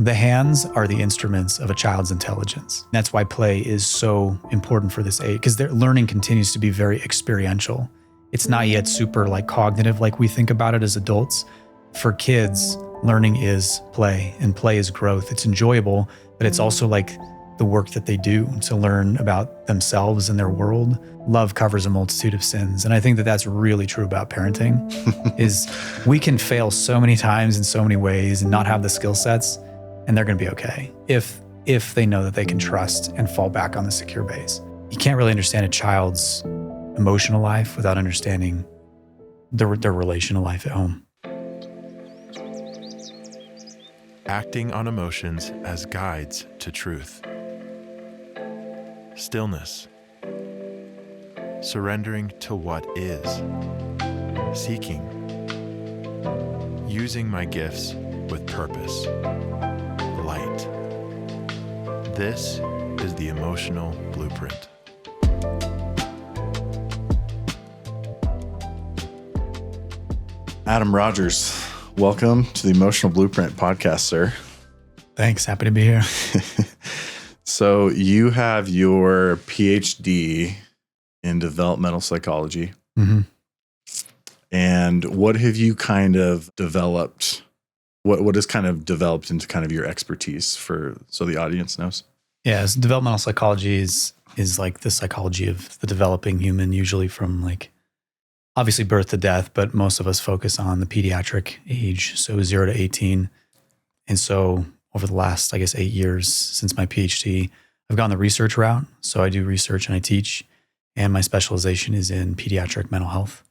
The hands are the instruments of a child's intelligence. That's why play is so important for this age, because their learning continues to be very experiential. It's not yet super cognitive like we think about it as adults. For kids, learning is play, and play is growth. It's enjoyable, but it's also the work that they do to learn about themselves and their world. Love covers a multitude of sins. And I think that that's really true about parenting is we can fail so many times in so many ways and not have the skill sets, and they're going to be okay if they know that they can trust and fall back on the secure base. You can't really understand a child's emotional life without understanding their relational life at home. Acting on emotions as guides to truth. Stillness. Surrendering to what is. Seeking. Using my gifts with purpose. Light. This is the emotional blueprint. Adam Rogers, welcome to the Emotional Blueprint podcast, sir. Thanks. Happy to be here. So you have your PhD in developmental psychology. Mm-hmm. And what have you kind of developed? What has kind of developed into kind of your expertise so the audience knows? Yeah, so developmental psychology is like the psychology of the developing human, usually from obviously birth to death, but most of us focus on the pediatric age, so 0 to 18. And so over the last, 8 years since my PhD, I've gone the research route. So I do research and I teach, and my specialization is in pediatric mental health,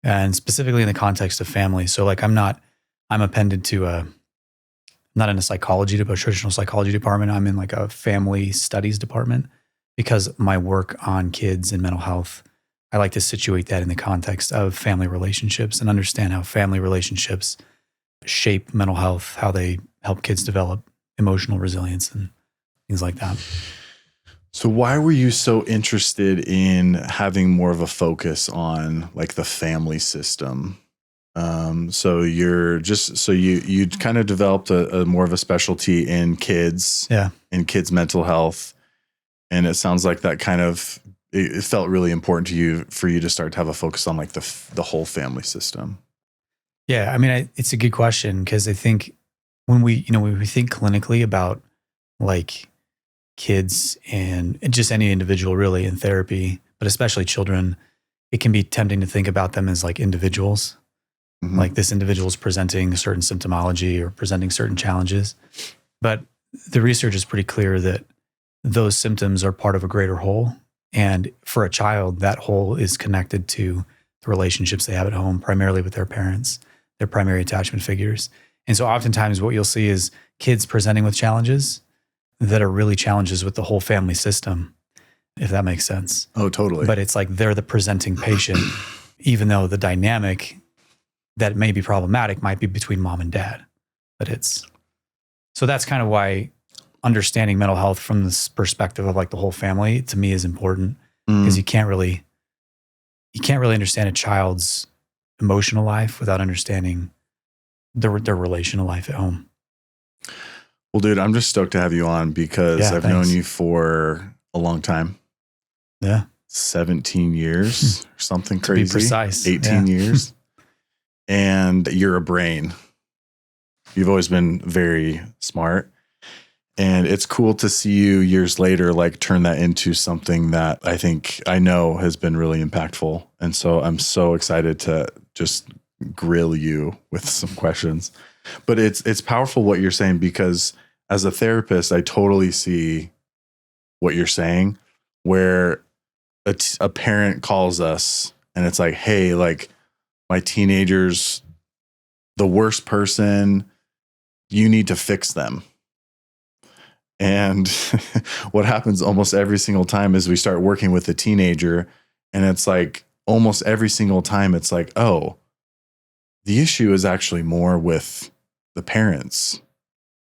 and specifically in the context of family. So I'm appended to not in a traditional psychology department. I'm in a family studies department because my work on kids and mental health, I like to situate that in the context of family relationships and understand how family relationships shape mental health, how they help kids develop emotional resilience and things like that. So why were you so interested in having more of a focus on the family system? So you kind of developed a more of a specialty in kids, in kids' mental health. And it sounds like that kind of, it felt really important to you for you to start to have a focus on the whole family system. Yeah. I mean, it's a good question because I think when we think clinically about kids and just any individual really in therapy, but especially children, it can be tempting to think about them as individuals. Mm-hmm. This individual is presenting certain symptomology or presenting certain challenges. But the research is pretty clear that those symptoms are part of a greater whole. And for a child, that whole is connected to the relationships they have at home, primarily with their parents, their primary attachment figures. And so oftentimes what you'll see is kids presenting with challenges that are really challenges with the whole family system, if that makes sense. Oh, totally. But it's they're the presenting patient, even though the dynamic that may be problematic might be between mom and dad. So that's kind of why understanding mental health from this perspective of the whole family to me is important, because you can't really understand a child's emotional life without understanding their relational life at home. Well, dude, I'm just stoked to have you on because I've known you for a long time. Yeah. 17 years or something crazy. To be precise. 18 years. And you're a brain. You've always been very smart. And it's cool to see you years later, turn that into something that I know has been really impactful. And so I'm so excited to just grill you with some questions. But it's powerful what you're saying, because as a therapist, I totally see what you're saying, where a parent calls us and it's hey, my teenager's the worst person, you need to fix them. And what happens almost every single time is we start working with a teenager, and it's almost every single time it's oh, the issue is actually more with the parents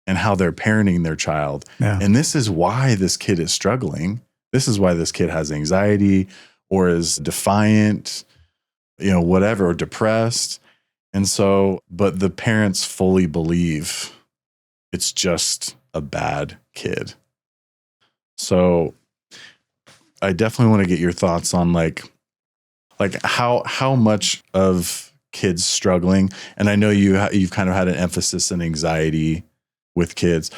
and how they're parenting their child. Yeah. And this is why this kid is struggling. This is why this kid has anxiety or is defiant, whatever, or depressed. And so, but the parents fully believe It's just a bad kid. So I definitely want to get your thoughts on like how much of kids struggling, and I know you've kind of had an emphasis in anxiety with kids,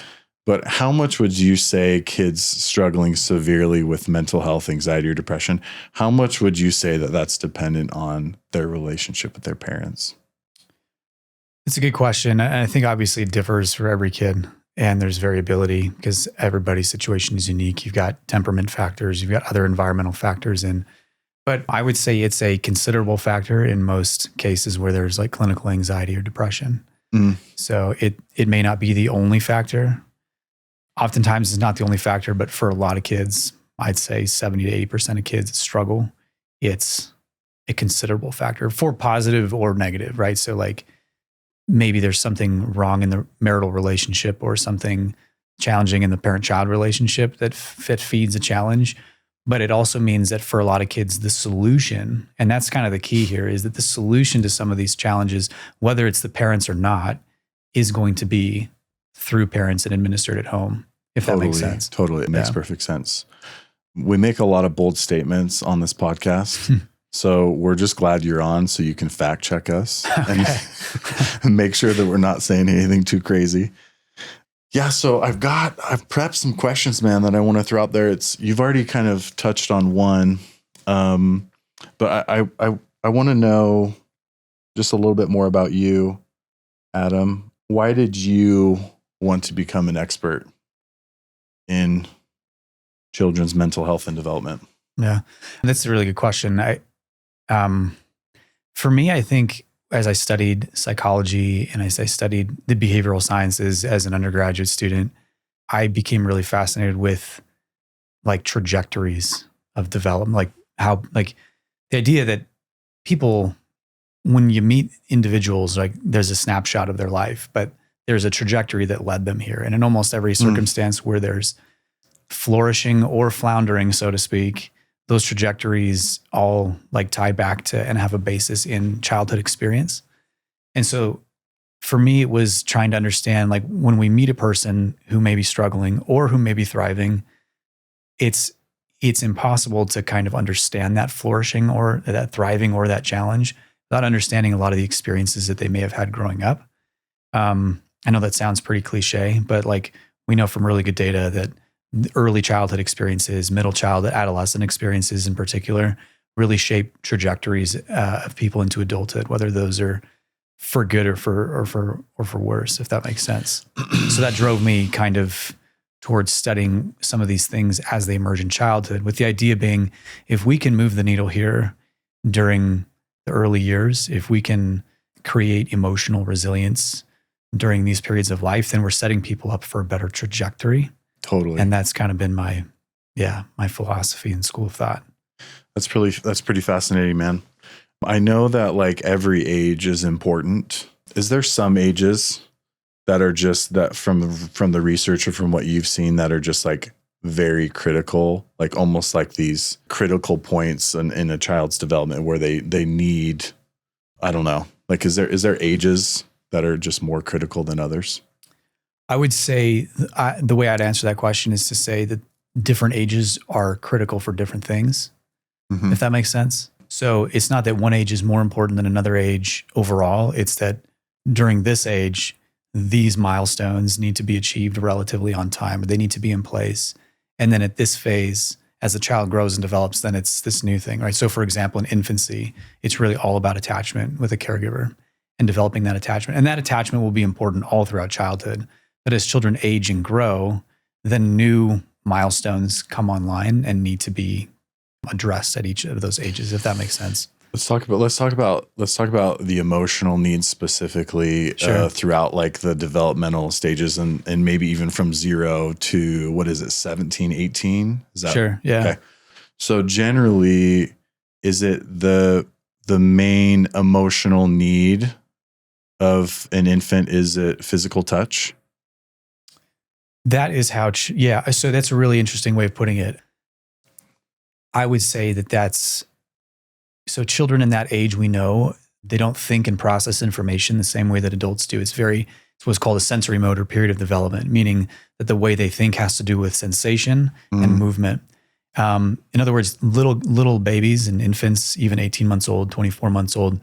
but how much would you say kids struggling severely with mental health, anxiety, or depression, how much would you say that that's dependent on their relationship with their parents? It's a good question. And I think obviously it differs for every kid, and there's variability because everybody's situation is unique. You've got temperament factors, you've got other environmental factors in. But I would say it's a considerable factor in most cases where there's like clinical anxiety or depression. So it may not be the only factor. Oftentimes it's not the only factor, but for a lot of kids, I'd say 70 to 80% of kids that struggle, it's a considerable factor for positive or negative, right? So like maybe there's something wrong in the marital relationship or something challenging in the parent-child relationship that feeds a challenge. But it also means that for a lot of kids, the solution, and that's kind of the key here, is that the solution to some of these challenges, whether it's the parents or not, is going to be through parents and administered at home, if that makes sense. Totally. It makes perfect sense. We make a lot of bold statements on this podcast. So we're just glad you're on so you can fact check us and make sure that we're not saying anything too crazy. Yeah, so I've prepped some questions, man, that I want to throw out there. You've already kind of touched on one, but I want to know just a little bit more about you, Adam. Why did you want to become an expert in children's mental health and development? Yeah, that's a really good question. For me, I think as I studied psychology and as I studied the behavioral sciences as an undergraduate student, I became really fascinated with like trajectories of development, like how, like the idea that people, when you meet individuals, like there's a snapshot of their life, but there's a trajectory that led them here. And in almost every circumstance where there's flourishing or floundering, so to speak, those trajectories all like tie back to and have a basis in childhood experience. And so for me, it was trying to understand, like when we meet a person who may be struggling or who may be thriving, it's impossible to kind of understand that flourishing or that thriving or that challenge without understanding a lot of the experiences that they may have had growing up. I know that sounds pretty cliche, but like we know from really good data that early childhood experiences, middle childhood, adolescent experiences in particular, really shape trajectories of people into adulthood, whether those are for good or for worse, if that makes sense. So that drove me kind of towards studying some of these things as they emerge in childhood, with the idea being, if we can move the needle here during the early years, if we can create emotional resilience during these periods of life, then we're setting people up for a better trajectory. Totally. And that's kind of been my philosophy and school of thought. That's pretty fascinating, man. I know that like every age is important. Is there some ages that are just that from the research or from what you've seen that are just like very critical, like almost like these critical points in a child's development where they need, I don't know, like is there ages that are just more critical than others? I would say the way I'd answer that question is to say that different ages are critical for different things, if that makes sense. So it's not that one age is more important than another age overall. It's that during this age, these milestones need to be achieved relatively on time, or they need to be in place. And then at this phase, as the child grows and develops, then it's this new thing, right? So for example, in infancy, it's really all about attachment with a caregiver and developing that attachment. And that attachment will be important all throughout childhood. But as children age and grow, then new milestones come online and need to be addressed at each of those ages, if that makes sense. Let's talk about the emotional needs specifically throughout like the developmental stages and maybe even from 0 to what is it, 17, 18? Is that sure? Yeah. Okay. So generally, is it the main emotional need of an infant? Is it physical touch? That is how, so that's a really interesting way of putting it. I would say so children in that age, we know they don't think and process information the same way that adults do. It's very It's what's called a sensory motor period of development, meaning that the way they think has to do with sensation and movement. In other words, little babies and infants, even 18 months old, 24 months old,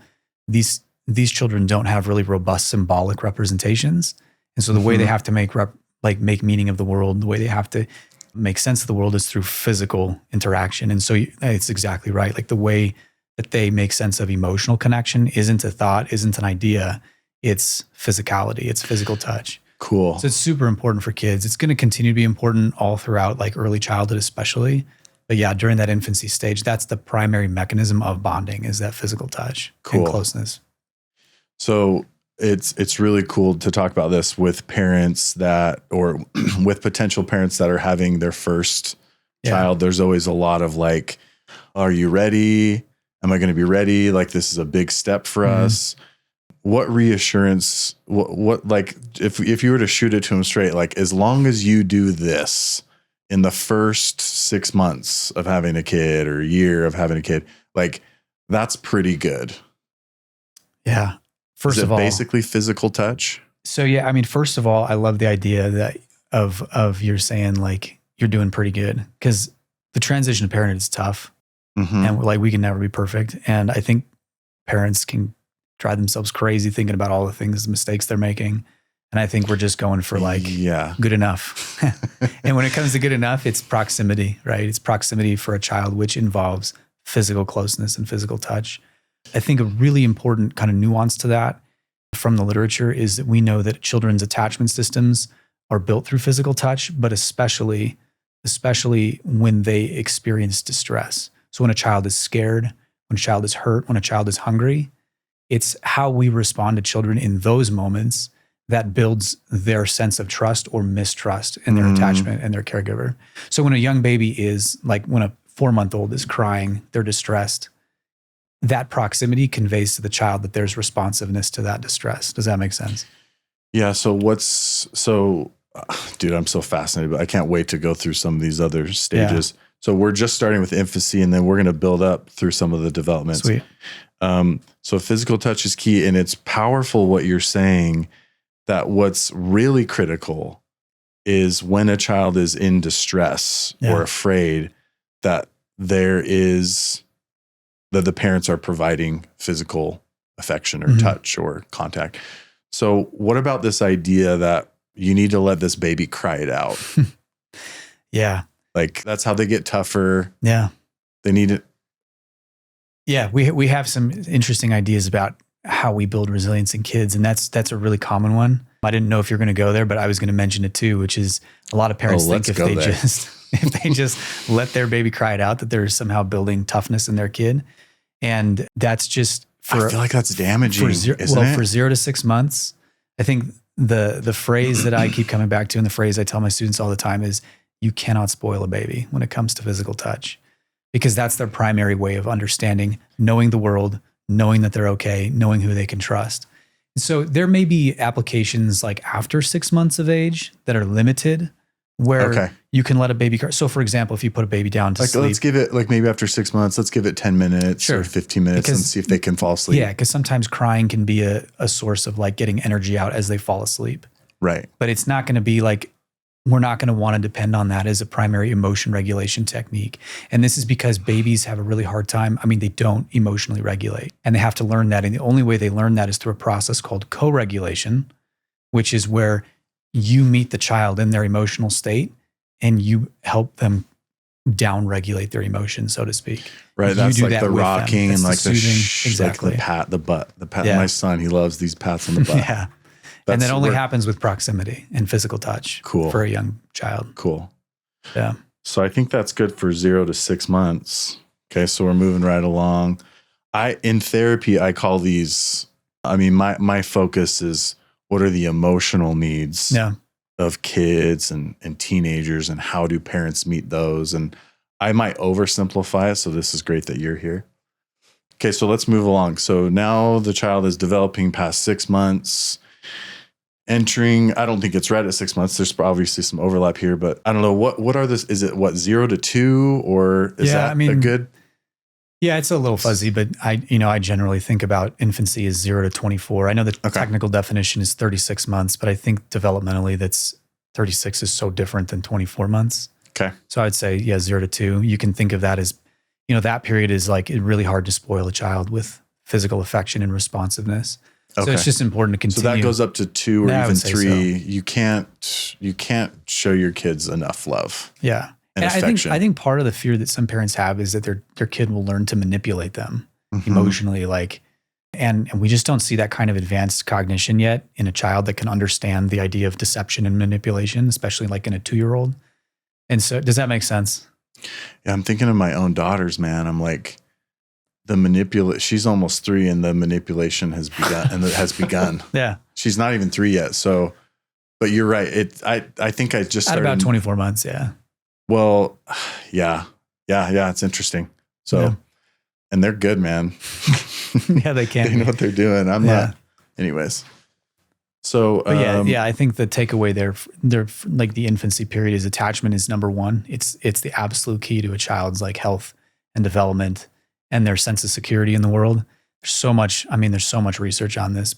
these children don't have really robust symbolic representations. And so the way they have to make meaning of the world, the way they have to make sense of the world is through physical interaction. And so it's exactly right. Like the way that they make sense of emotional connection isn't a thought, isn't an idea. It's physicality. It's physical touch. Cool. So it's super important for kids. It's going to continue to be important all throughout like early childhood, especially. But yeah, during that infancy stage, that's the primary mechanism of bonding is that physical touch and closeness. So it's really cool to talk about this with parents or with potential parents that are having their first child. There's always a lot of like, are you ready? Am I going to be ready? Like, this is a big step for us. What reassurance, what like, if you were to shoot it to them straight, like, as long as you do this in the first 6 months of having a kid or a year of having a kid, like, that's pretty good. Yeah. First of all, basically physical touch. So yeah, I mean, first of all, I love the idea that of you're saying like you're doing pretty good, because the transition to parenthood is tough, and like we can never be perfect. And I think parents can drive themselves crazy thinking about all the mistakes they're making. And I think we're just going for like good enough. And when it comes to good enough, it's proximity, right? It's proximity for a child, which involves physical closeness and physical touch. I think a really important kind of nuance to that from the literature is that we know that children's attachment systems are built through physical touch, but especially when they experience distress. So when a child is scared, when a child is hurt, when a child is hungry, it's how we respond to children in those moments that builds their sense of trust or mistrust in their attachment and their caregiver. So when a young baby is like, when a 4-month-old is crying, they're distressed, that proximity conveys to the child that there's responsiveness to that distress. Does that make sense? Yeah. So dude, I'm so fascinated, but I can't wait to go through some of these other stages. Yeah. So we're just starting with infancy, and then we're going to build up through some of the developments. Sweet. So physical touch is key, and it's powerful what you're saying, that what's really critical is when a child is in distress or afraid, that that the parents are providing physical affection or touch or contact. So what about this idea that you need to let this baby cry it out? Yeah. Like, that's how they get tougher. Yeah. They need it. Yeah. We have some interesting ideas about how we build resilience in kids. And that's a really common one. I didn't know if you're going to go there, but I was going to mention it too, which is a lot of parents think if they just let their baby cry it out, that they're somehow building toughness in their kid. And that's just I feel like that's damaging, isn't it? For 0 to 6 months, I think the phrase that I keep coming back to, and the phrase I tell my students all the time, is you cannot spoil a baby when it comes to physical touch, because that's their primary way of understanding, knowing the world, knowing that they're okay, knowing who they can trust. So there may be applications like after 6 months of age that are limited, where you can let a baby cry. So for example, if you put a baby down to sleep. Let's give it, like, maybe after 6 months, let's give it 10 minutes or 15 minutes and see if they can fall asleep. Yeah, because sometimes crying can be a source of like getting energy out as they fall asleep. Right. But it's not going to be like, we're not going to want to depend on that as a primary emotion regulation technique. And this is because babies have a really hard time. I mean, they don't emotionally regulate, and they have to learn that. And the only way they learn that is through a process called co-regulation, which is where you meet the child in their emotional state and you help them down-regulate their emotions, so to speak. Right. That's like the rocking and like the soothing, like the pat, the butt, the pat. Yeah. My son, he loves these pats on the butt. Yeah. And that only happens with proximity and physical touch for a young child. Cool. Yeah. So I think that's good for 0 to 6 months. Okay. So we're moving right along. In therapy, I call these, I mean, my focus is, what are the emotional needs of kids and teenagers, and how do parents meet those? And I might oversimplify it, so this is great that you're here. Okay, so let's move along. So now the child is developing past 6 months, entering, I don't think it's right at 6 months. There's obviously some overlap here, but I don't know. What are this? Is it 0 to 2, or is that a good? Yeah, it's a little fuzzy, but I generally think about infancy as 0 to 24. I know the technical definition is 36 months, but I think developmentally 36 is so different than 24 months. Okay. So I'd say, 0 to 2. You can think of that as, that period is like really hard to spoil a child with physical affection and responsiveness. Okay. So it's just important to continue. So that goes up to 2 or even 3. So. You can't show your kids enough love. Yeah. And affection. I think part of the fear that some parents have is that their kid will learn to manipulate them emotionally, and we just don't see that kind of advanced cognition yet in a child that can understand the idea of deception and manipulation, especially like in a 2-year-old. And so, does that make sense? Yeah, I'm thinking of my own daughters, man. I'm like, she's almost 3, and the manipulation has begun. Yeah, she's not even 3 yet. So, but you're right. I think I just started at about 24 months. Yeah. Well, yeah. It's interesting. So, and they're good, man. Yeah, they can. They know what they're doing. I'm not. Anyways. So, but I think the takeaway there, like the infancy period is attachment is number one. It's the absolute key to a child's like health and development and their sense of security in the world. There's so much research on this,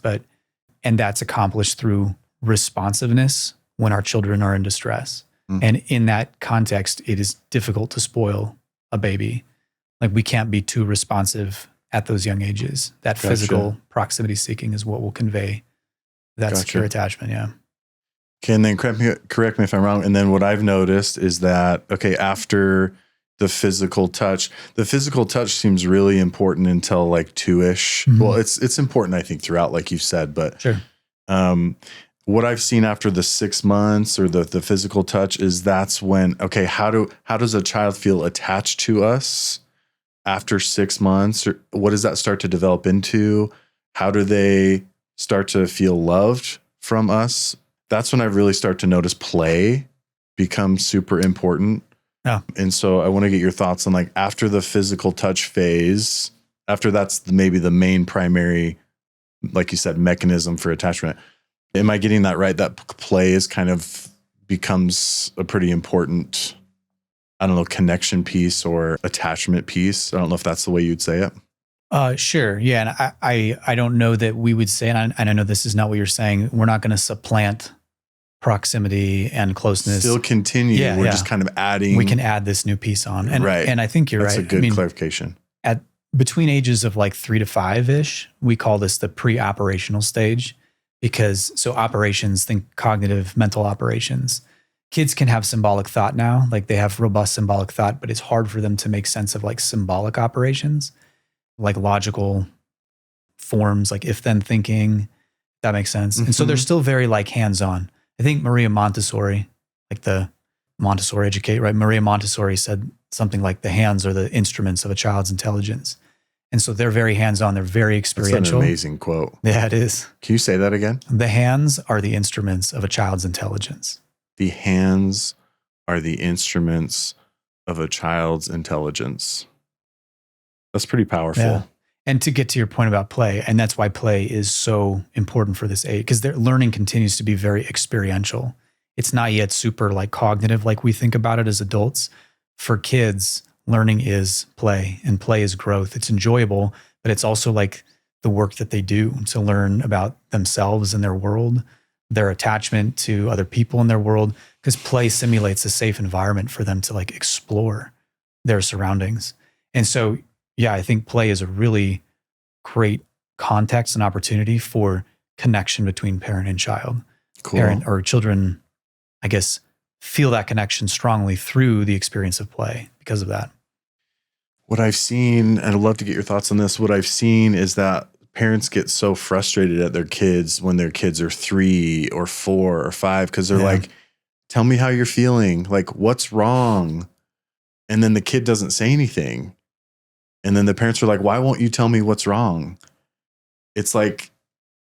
and that's accomplished through responsiveness when our children are in distress. And in that context, it is difficult to spoil a baby. Like we can't be too responsive at those young ages. That physical proximity seeking is what will convey that secure attachment. Yeah. Okay. And then correct me if I'm wrong. And then what I've noticed is that, after the physical touch seems really important until like 2-ish. Mm-hmm. Well, it's important, I think, throughout, like you've said, but sure. What I've seen after the 6 months or the physical touch is that's when, how does a child feel attached to us after 6 months? Or what does that start to develop into? How do they start to feel loved from us? That's when I really start to notice play becomes super important. Yeah. And so I want to get your thoughts on like after the physical touch phase, after that's maybe the main primary, like you said, mechanism for attachment. Am I getting that right? That play is kind of becomes a pretty important, connection piece or attachment piece. I don't know if that's the way you'd say it. Sure. Yeah. And I don't know that we would say, and I know this is not what you're saying, we're not going to supplant proximity and closeness. Still continue. Yeah, we're just kind of adding. We can add this new piece on. And, right. And I think you're that's right. That's a good clarification. Between ages of like 3 to 5-ish, we call this the pre-operational stage. Because operations, think cognitive, mental operations. Kids can have symbolic thought now, like they have robust symbolic thought, but it's hard for them to make sense of like symbolic operations, like logical forms, like if-then thinking. That makes sense. Mm-hmm. And so they're still very like hands-on. I think Maria Montessori, like the Montessori educate, right? Maria Montessori said something like the hands are the instruments of a child's intelligence. And so they're very hands-on. They're very experiential. That's an amazing quote. Yeah, it is. Can you say that again? The hands are the instruments of a child's intelligence. The hands are the instruments of a child's intelligence. That's pretty powerful. Yeah. And to get to your point about play, and that's why play is so important for this age, because their learning continues to be very experiential. It's not yet super like cognitive like we think about it as adults. For kids, learning is play, and play is growth. It's enjoyable, but it's also like the work that they do to learn about themselves and their world, their attachment to other people in their world, because play simulates a safe environment for them to like explore their surroundings. And so, I think play is a really great context and opportunity for connection between parent and child. Cool. Parent or children, I guess, feel that connection strongly through the experience of play because of that. What I've seen, and I'd love to get your thoughts on this, what I've seen is that parents get so frustrated at their kids when their kids are 3 or 4 or 5, because they're like, tell me how you're feeling. Like, what's wrong? And then the kid doesn't say anything. And then the parents are like, why won't you tell me what's wrong? It's like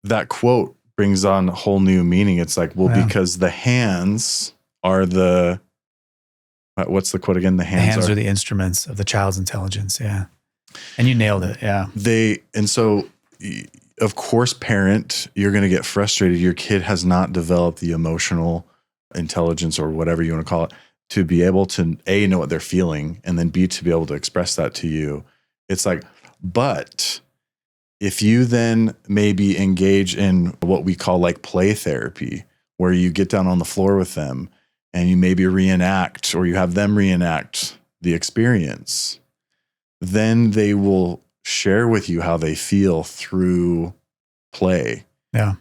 that quote brings on a whole new meaning. It's like, because the hands are the, what's the quote again? The hands are the instruments of the child's intelligence. Yeah. And you nailed it. Yeah. And so of course, parent, you're going to get frustrated. Your kid has not developed the emotional intelligence or whatever you want to call it to be able to A, know what they're feeling, and then B, to be able to express that to you. It's like, but if you then maybe engage in what we call like play therapy, where you get down on the floor with them and you maybe reenact, or you have them reenact the experience, then they will share with you how they feel through play. Yeah.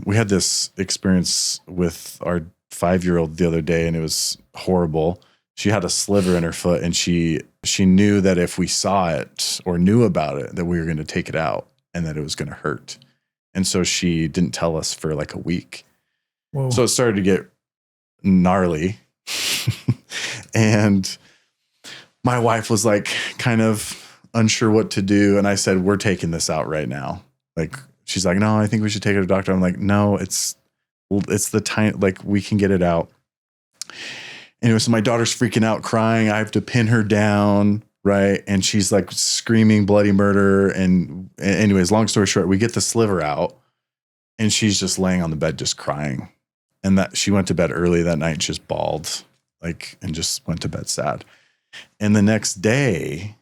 We had this experience with our 5-year-old the other day, and it was horrible. She had a sliver in her foot, and she knew that if we saw it or knew about it, that we were going to take it out and that it was going to hurt. And so she didn't tell us for like a week. Whoa. So it started to get gnarly. And my wife was like kind of unsure what to do. And I said, we're taking this out right now. Like, she's like, no, I think we should take it to the doctor. I'm like, no, it's the time, like we can get it out. Anyway, so my daughter's freaking out, crying. I have to pin her down, right? And she's like screaming bloody murder. And anyways, long story short, we get the sliver out, and she's just laying on the bed, just crying. And that she went to bed early that night, just bawled, like, and just went to bed sad. And the next day,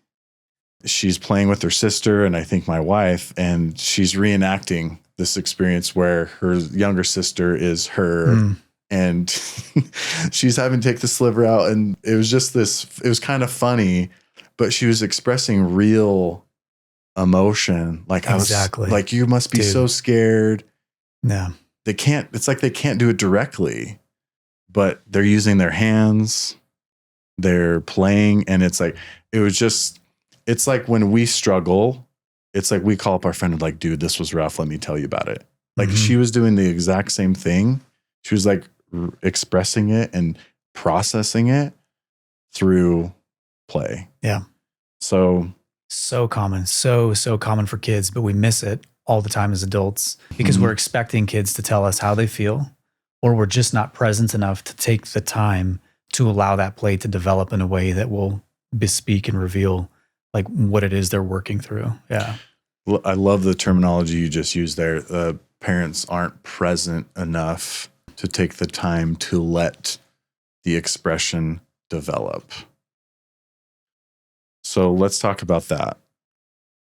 she's playing with her sister and I think my wife, and she's reenacting this experience where her younger sister is her. And she's having to take the sliver out. And it was just it was kind of funny, but she was expressing real emotion. Like, Exactly. I was like, you must be so scared. Yeah. It's like they can't do it directly, but they're using their hands, they're playing. And it's like, it's like when we struggle, it's like we call up our friend and like, dude, this was rough. Let me tell you about it. Like, she was doing the exact same thing. She was like expressing it and processing it through play. Yeah. So common. So common for kids, but we miss it all the time as adults because we're expecting kids to tell us how they feel, or we're just not present enough to take the time to allow that play to develop in a way that will bespeak and reveal like what it is they're working through. Yeah. Well, I love the terminology you just used there. Parents aren't present enough to take the time to let the expression develop. So let's talk about that.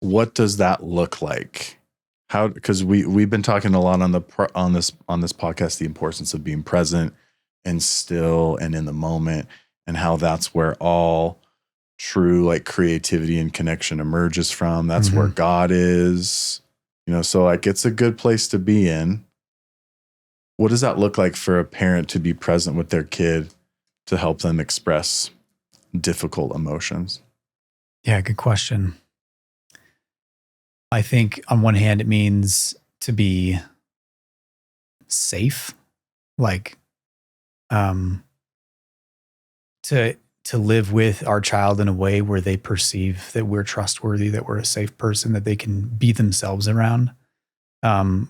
What does that look like? How? Because we've been talking a lot on this podcast, the importance of being present and still and in the moment, and how that's where all true like creativity and connection emerges from. That's where God is. So like it's a good place to be in. What does that look like for a parent to be present with their kid to help them express difficult emotions? Yeah, good question. I think on one hand, it means to be safe, like to live with our child in a way where they perceive that we're trustworthy, that we're a safe person, that they can be themselves around,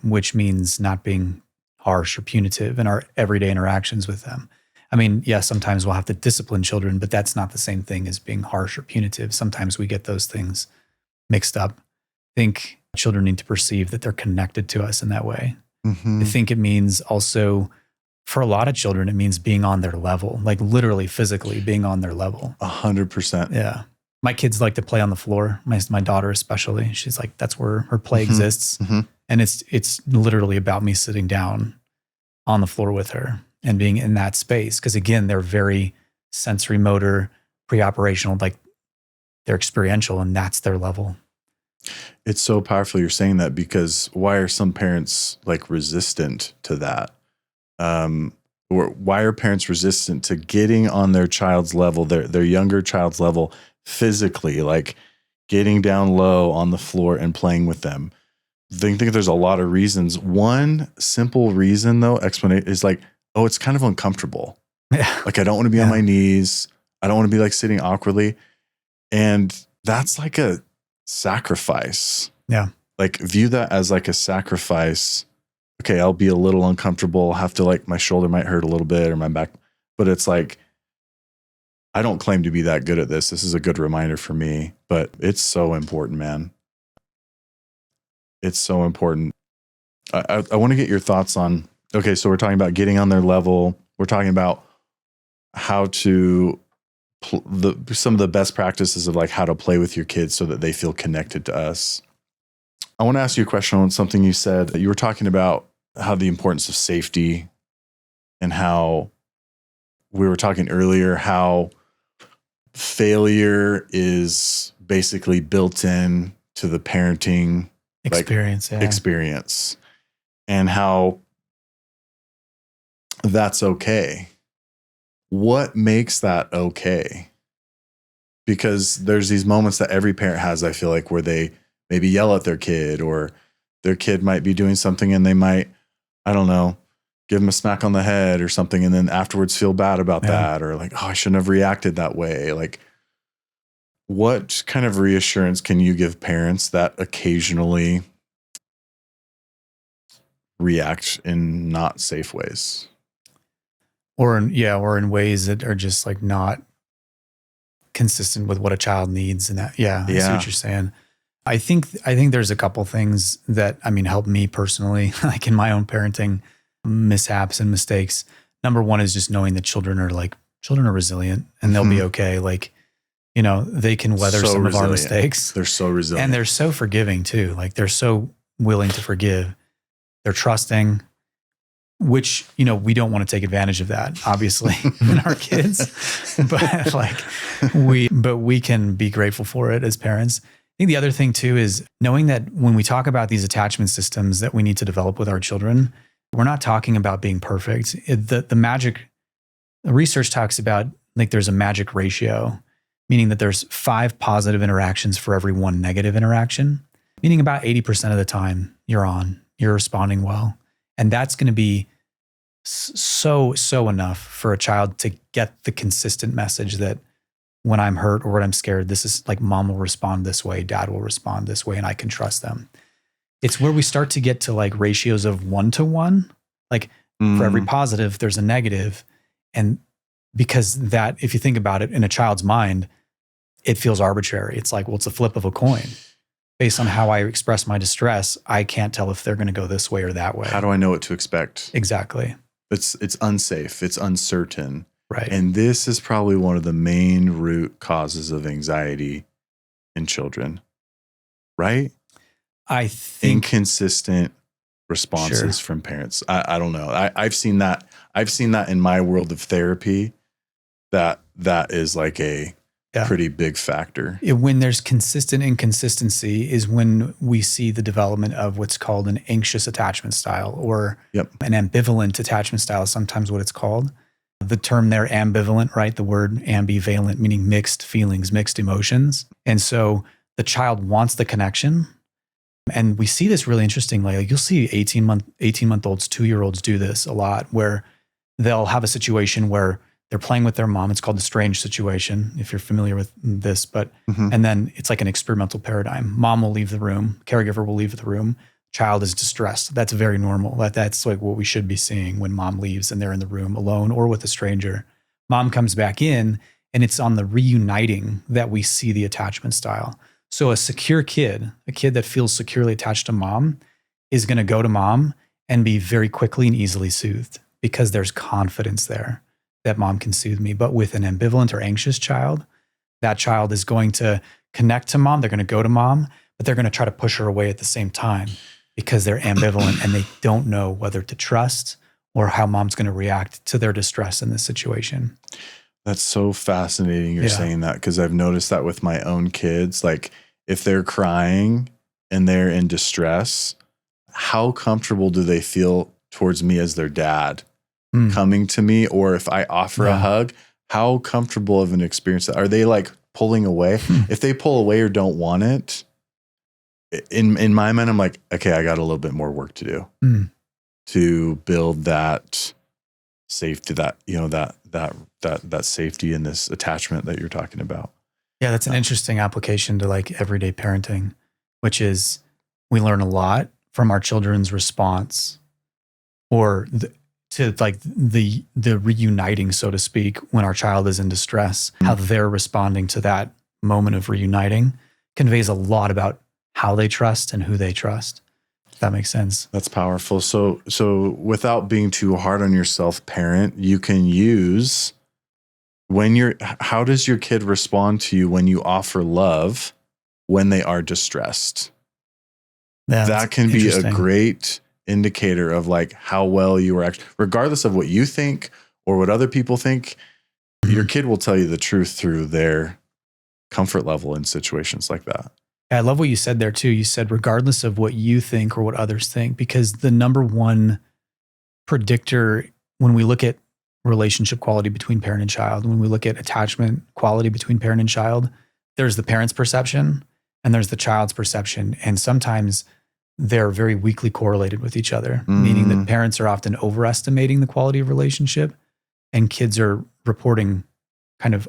which means not being harsh or punitive in our everyday interactions with them. I mean, yes, sometimes we'll have to discipline children, but that's not the same thing as being harsh or punitive. Sometimes we get those things mixed up. I think children need to perceive that they're connected to us in that way. I think it means also, for a lot of children, it means being on their level, like literally physically being on their level. 100%. Yeah. My kids like to play on the floor. My daughter especially. She's like, that's where her play exists. And it's literally about me sitting down on the floor with her and being in that space. Because again, they're very sensory motor, pre-operational, like they're experiential, and that's their level. It's so powerful you're saying that, because why are some parents like resistant to that? Or why are parents resistant to getting on their child's level, their younger child's level physically, like getting down low on the floor and playing with them? I think there's a lot of reasons. One simple reason though, explanation is like, oh, it's kind of uncomfortable. Yeah. Like I don't want to be on my knees. I don't want to be like sitting awkwardly. And that's like a sacrifice. Yeah. Like view that as like a sacrifice. Okay, I'll be a little uncomfortable. I'll have to like, my shoulder might hurt a little bit or my back, but it's like, I don't claim to be that good at this. This is a good reminder for me, but it's so important, man. It's so important. I want to get your thoughts on, okay, so we're talking about getting on their level. We're talking about how to some of the best practices of like how to play with your kids so that they feel connected to us. I want to ask you a question on something you said. You were talking about how the importance of safety, and how we were talking earlier, how failure is basically built in to the parenting experience, and how that's okay. What makes that okay? Because there's these moments that every parent has, I feel like, where they maybe yell at their kid, or their kid might be doing something and they might, I don't know, give them a smack on the head or something, and then afterwards feel bad about that, or like, oh, I shouldn't have reacted that way. Like, what kind of reassurance can you give parents that occasionally react in not safe ways? Or in ways that are just like not consistent with what a child needs. And that, I see what you're saying. I think there's a couple things that, help me personally, like in my own parenting mishaps and mistakes. Number one is just knowing that children are resilient and they'll be okay. Like, they can weather some of our mistakes. They're so resilient. And they're so forgiving too. Like, they're so willing to forgive. They're trusting, which, we don't want to take advantage of that, obviously, in our kids, but we can be grateful for it as parents. I think the other thing too is knowing that when we talk about these attachment systems that we need to develop with our children, we're not talking about being perfect. The research talks about like there's a magic ratio, meaning that there's 5 positive interactions for every 1 negative interaction, meaning about 80% of the time you're responding well. And that's going to be so enough for a child to get the consistent message that when I'm hurt or when I'm scared, this is like mom will respond this way, dad will respond this way, and I can trust them. It's where we start to get to like ratios of 1 to 1. Like for every positive, there's a negative. And because that, if you think about it in a child's mind, it feels arbitrary. It's like, well, it's a flip of a coin. Based on how I express my distress, I can't tell if they're going to go this way or that way. How do I know what to expect? Exactly. It's unsafe. It's uncertain. Right. And this is probably one of the main root causes of anxiety in children, right? I think inconsistent responses from parents. I don't know. I've seen that. I've seen that in my world of therapy. That is like a pretty big factor. When there's consistent inconsistency is when we see the development of what's called an anxious attachment style, or an ambivalent attachment style is sometimes what it's called. The term there, ambivalent, right? The word ambivalent, meaning mixed feelings, mixed emotions. And so the child wants the connection. And we see this really interestingly. Like you'll see 18-month-olds, 2-year-olds do this a lot, where they'll have a situation where they're playing with their mom. It's called the strange situation, if you're familiar with this. But and then it's like an experimental paradigm. Mom will leave the room. Caregiver will leave the room. Child is distressed. That's very normal. That's like what we should be seeing when mom leaves and they're in the room alone or with a stranger. Mom comes back in, and it's on the reuniting that we see the attachment style. So a secure kid, a kid that feels securely attached to mom, is going to go to mom and be very quickly and easily soothed because there's confidence there that mom can soothe me. But with an ambivalent or anxious child, that child is going to connect to mom. They're going to go to mom, but they're going to try to push her away at the same time because they're ambivalent and they don't know whether to trust or how mom's going to react to their distress in this situation. That's so fascinating you're saying that, because I've noticed that with my own kids. Like if they're crying and they're in distress, how comfortable do they feel towards me as their dad coming to me? Or if I offer a hug, how comfortable of an experience are they like pulling away? If they pull away or don't want it, in my mind, I'm like, okay, I got a little bit more work to do to build that safety, that safety in this attachment that you're talking about. Yeah, that's an interesting application to like everyday parenting, which is we learn a lot from our children's response or to like the reuniting, so to speak, when our child is in distress. How they're responding to that moment of reuniting conveys a lot about how they trust and who they trust. If that makes sense. That's powerful. So without being too hard on yourself, parent, you can use how does your kid respond to you when you offer love when they are distressed? Yeah, that can be a great indicator of like how well you are actually, regardless of what you think or what other people think, your kid will tell you the truth through their comfort level in situations like that. I love what you said there too. You said, regardless of what you think or what others think, because the number one predictor when we look at relationship quality between parent and child, when we look at attachment quality between parent and child, there's the parent's perception and there's the child's perception. And sometimes they're very weakly correlated with each other, meaning that parents are often overestimating the quality of relationship and kids are reporting kind of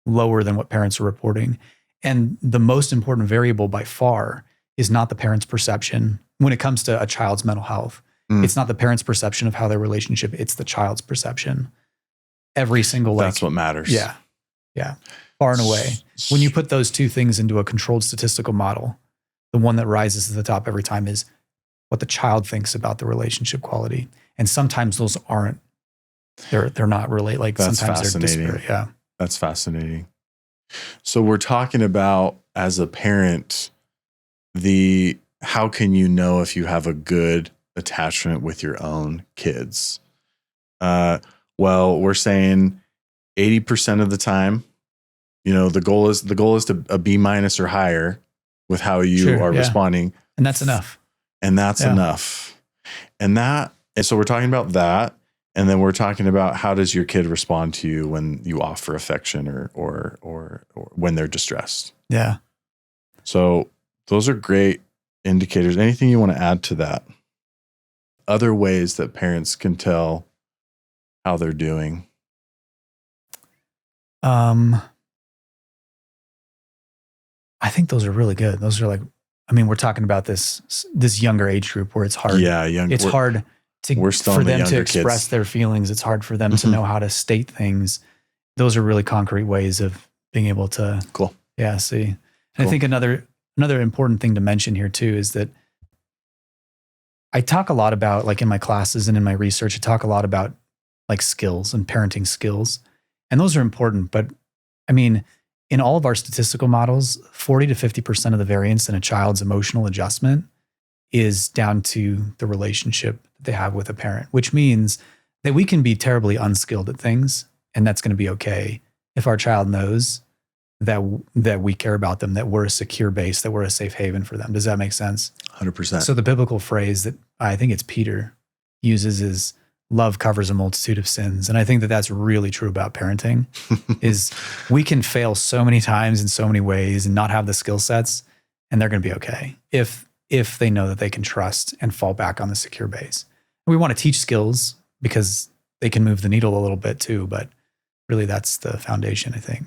lower than what parents are reporting. And the most important variable by far is not the parent's perception when it comes to a child's mental health. It's not the parent's perception of how their relationship, it's the child's perception. Every single, that's what matters. Yeah. Yeah. Far and away. When you put those two things into a controlled statistical model, the one that rises to the top every time is what the child thinks about the relationship quality. And sometimes those aren't, they're not really like, that's sometimes fascinating. they're disparate. Yeah. That's fascinating. So we're talking about, as a parent, how can you know if you have a good attachment with your own kids? Well, we're saying 80% of the time, the goal is to a B- or higher with how you are responding. And that's enough. And that's enough. And so we're talking about that. And then we're talking about, how does your kid respond to you when you offer affection or when they're distressed? Yeah. So those are great indicators. Anything you want to add to that? Other ways that parents can tell how they're doing? I think those are really good. Those are like, we're talking about this younger age group where it's hard. Yeah, it's hard for them to express kids. Their feelings. It's hard for them to know how to state things. Those are really concrete ways of being able to. Cool. Yeah. See, and I think another important thing to mention here too is that I talk a lot about, like in my classes and in my research, I talk a lot about like skills and parenting skills, and those are important. But in all of our statistical models, 40 to 50% of the variance in a child's emotional adjustment is down to the relationship that they have with a parent, which means that we can be terribly unskilled at things, and that's going to be okay if our child knows that we care about them, that we're a secure base, that we're a safe haven for them. Does that make sense? 100%. So the biblical phrase that I think it's Peter uses is, love covers a multitude of sins. And I think that that's really true about parenting is we can fail so many times in so many ways and not have the skill sets, and they're going to be okay if they know that they can trust and fall back on the secure base. And we want to teach skills because they can move the needle a little bit too, but really that's the foundation, I think.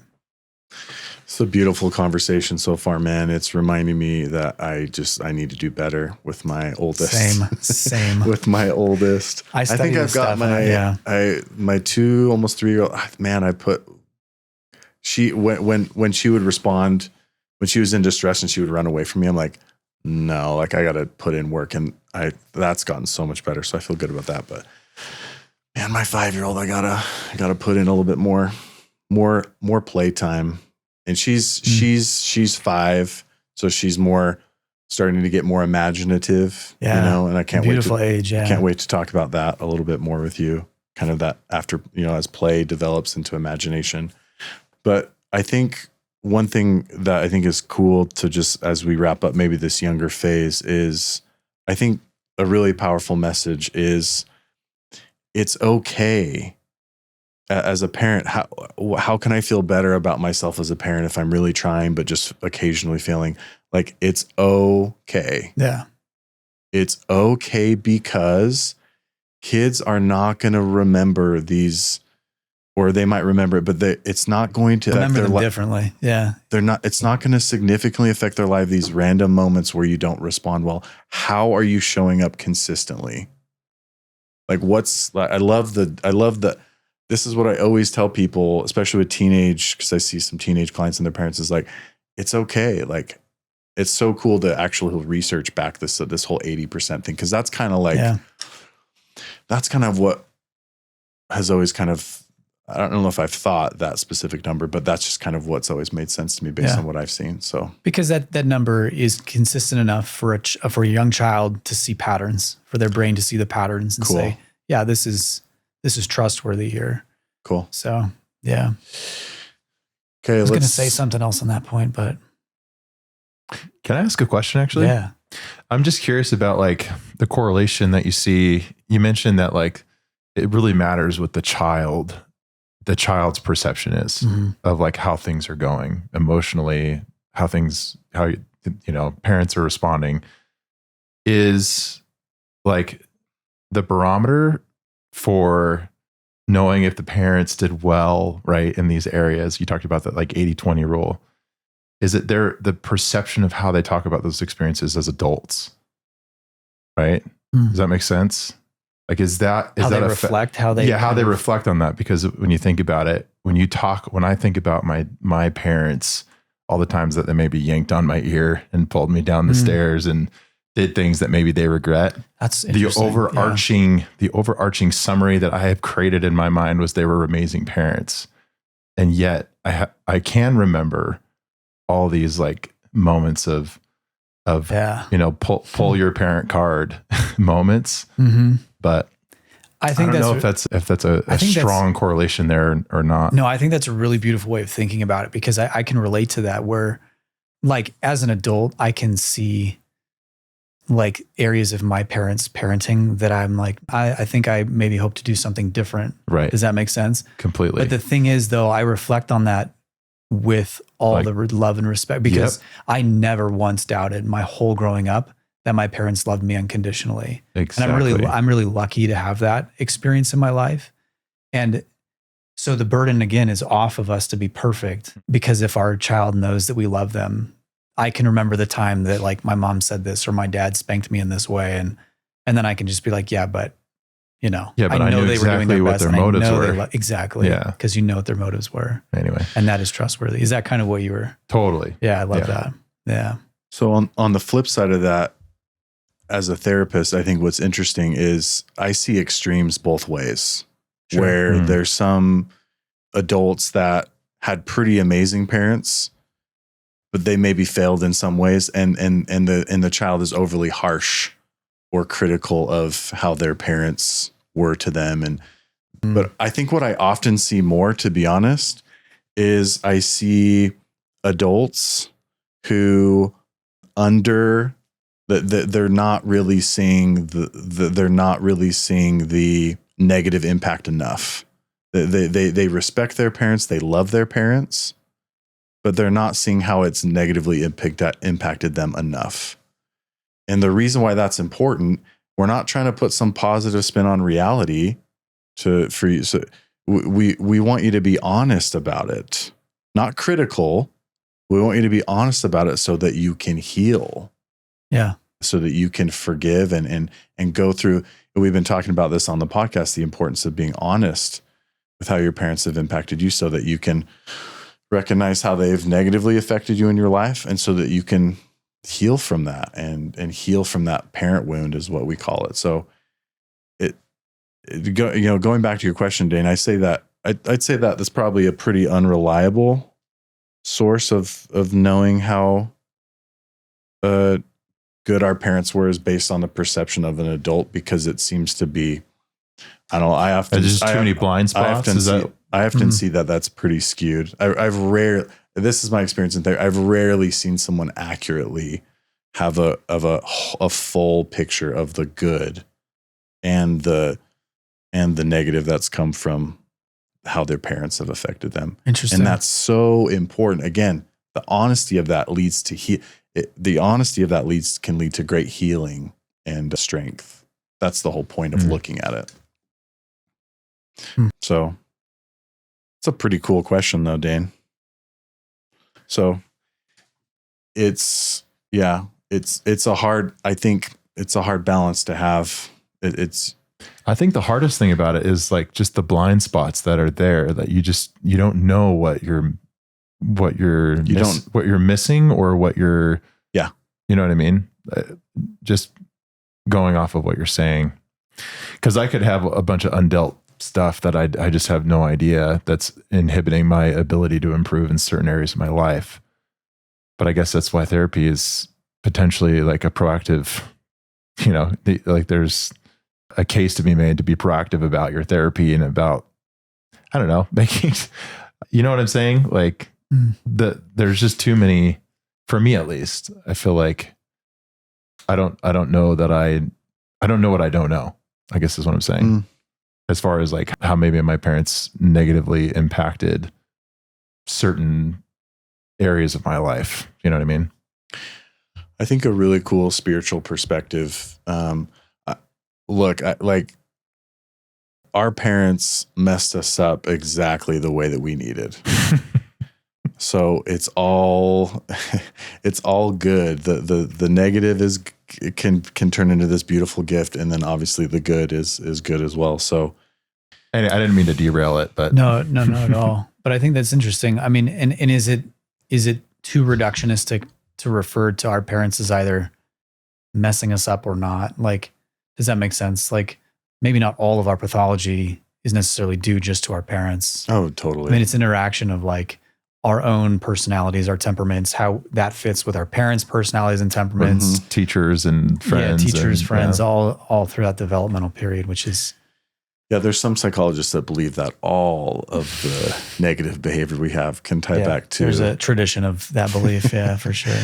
It's a beautiful conversation so far, man. It's reminding me that I need to do better with my oldest. Same. With my oldest. I think I've got my 2, almost 3-year-old. Man, when she would respond, when she was in distress and she would run away from me, I'm like, no, like I got to put in work, and that's gotten so much better. So I feel good about that. But man, my 5-year-old, I gotta put in a little bit more playtime. And she's 5, so she's more starting to get more imaginative, and I can't beautiful age. Yeah. Can't wait to talk about that a little bit more with you, kind of that after, as play develops into imagination. But I think one thing that I think is cool to just, as we wrap up maybe this younger phase, is I think a really powerful message is it's okay. As a parent, how can I feel better about myself as a parent if I'm really trying, but just occasionally failing? Like, it's okay. Yeah. It's okay, because kids are not going to remember these, or they might remember it, but it's not going to remember them differently. Yeah. It's not going to significantly affect their life. These random moments where you don't respond well. How are you showing up consistently? Like, I love the, this is what I always tell people, especially with teenage, because I see some teenage clients and their parents, is like, it's okay. Like, it's so cool to actually research back this whole 80% thing. Cause that's kind of like, that's kind of what has always kind of I don't know if I've thought that specific number, but that's just kind of what's always made sense to me based on what I've seen. So because that number is consistent enough for a young child to see patterns, for their brain to see the patterns and say, yeah, this is trustworthy here. Cool. So yeah. Okay. I was going to say something else on that point, but can I ask a question actually? Yeah. I'm just curious about like the correlation that you see. You mentioned that like it really matters what the child's perception is of like how things are going emotionally, how parents are responding is like the barometer for knowing if the parents did well, right? In these areas, you talked about that like 80-20 rule. Is it the perception of how they talk about those experiences as adults, right? Does that make sense? Like, is that how they reflect how they reflect on that? Because when you think about it, when I think about my parents, all the times that they maybe yanked on my ear and pulled me down the stairs and did things that maybe they regret. That's the overarching summary that I have created in my mind was they were amazing parents, and yet I can remember all these like moments of pull your parent card moments. But I don't know if that's a strong correlation there or not. No, I think that's a really beautiful way of thinking about it, because I can relate to that, where like as an adult, I can see like areas of my parents' parenting that I'm like, I think I maybe hope to do something different. Right. Does that make sense? Completely. But the thing is though, I reflect on that with all the love and respect, because I never once doubted my whole growing up that my parents loved me unconditionally. Exactly. And I'm really lucky to have that experience in my life. And so the burden again is off of us to be perfect, because if our child knows that we love them, I can remember the time that like my mom said this or my dad spanked me in this way. And then I can just be like, yeah, but I know they were doing their best. What their motives were. Exactly. Yeah. Because you know what their motives were. Anyway. And that is trustworthy. Is that kind of what you were? Totally. Yeah. I love that. Yeah. So on the flip side of that, as a therapist, I think what's interesting is I see extremes both ways, where there's some adults that had pretty amazing parents, but they maybe failed in some ways, and the child is overly harsh or critical of how their parents were to them. But I think what I often see more, to be honest, is I see adults who they're not really seeing the negative impact enough. They respect their parents, they love their parents, but they're not seeing how it's negatively impacted them enough. And the reason why that's important, we're not trying to put some positive spin on reality for you. So we want you to be honest about it, not critical. We want you to be honest about it so that you can heal. Yeah. So that you can forgive and go through. We've been talking about this on the podcast, the importance of being honest with how your parents have impacted you, so that you can recognize how they've negatively affected you in your life, and so that you can heal from that and heal from that parent wound is what we call it. So going back to your question, Dane, I'd say that that's probably a pretty unreliable source of knowing how good our parents were, is based on the perception of an adult, because it seems to be, I don't know. There's just too many blind spots. I often see that that's pretty skewed. This is my experience in therapy. I've rarely seen someone accurately have a full picture of the good and the negative that's come from how their parents have affected them. Interesting. And that's so important. Again, the honesty of that leads to can lead to great healing and strength. That's the whole point of looking at it. So it's a pretty cool question though, Dane. So it's a hard balance to have. I think the hardest thing about it is like just the blind spots that are there, that you don't know what you're missing or what you're, you know what I mean? Just going off of what you're saying. 'Cause I could have a bunch of undealt stuff that I just have no idea that's inhibiting my ability to improve in certain areas of my life. But I guess that's why therapy is potentially like a proactive, like there's a case to be made to be proactive about your therapy and about, I don't know, making, you know what I'm saying? Like there's just too many, for me at least. I feel like I don't know that I don't know what I don't know, I guess is what I'm saying. As far as like how maybe my parents negatively impacted certain areas of my life. You know what I mean? I think a really cool spiritual perspective. Look, like our parents messed us up exactly the way that we needed. So it's all good. The negative can turn into this beautiful gift, and then obviously the good is good as well. So I didn't mean to derail it, but no, not at all. But I think that's interesting. I mean, and is it too reductionistic to refer to our parents as either messing us up or not? Like, does that make sense? Like, maybe not all of our pathology is necessarily due just to our parents. Oh, totally. I mean, it's interaction of like our own personalities, our temperaments, how that fits with our parents' personalities and temperaments. Teachers and friends. Yeah, teachers, friends, all through that developmental period, which is... Yeah, there's some psychologists that believe that all of the negative behavior we have can tie back to... There's a tradition of that belief, yeah, for sure.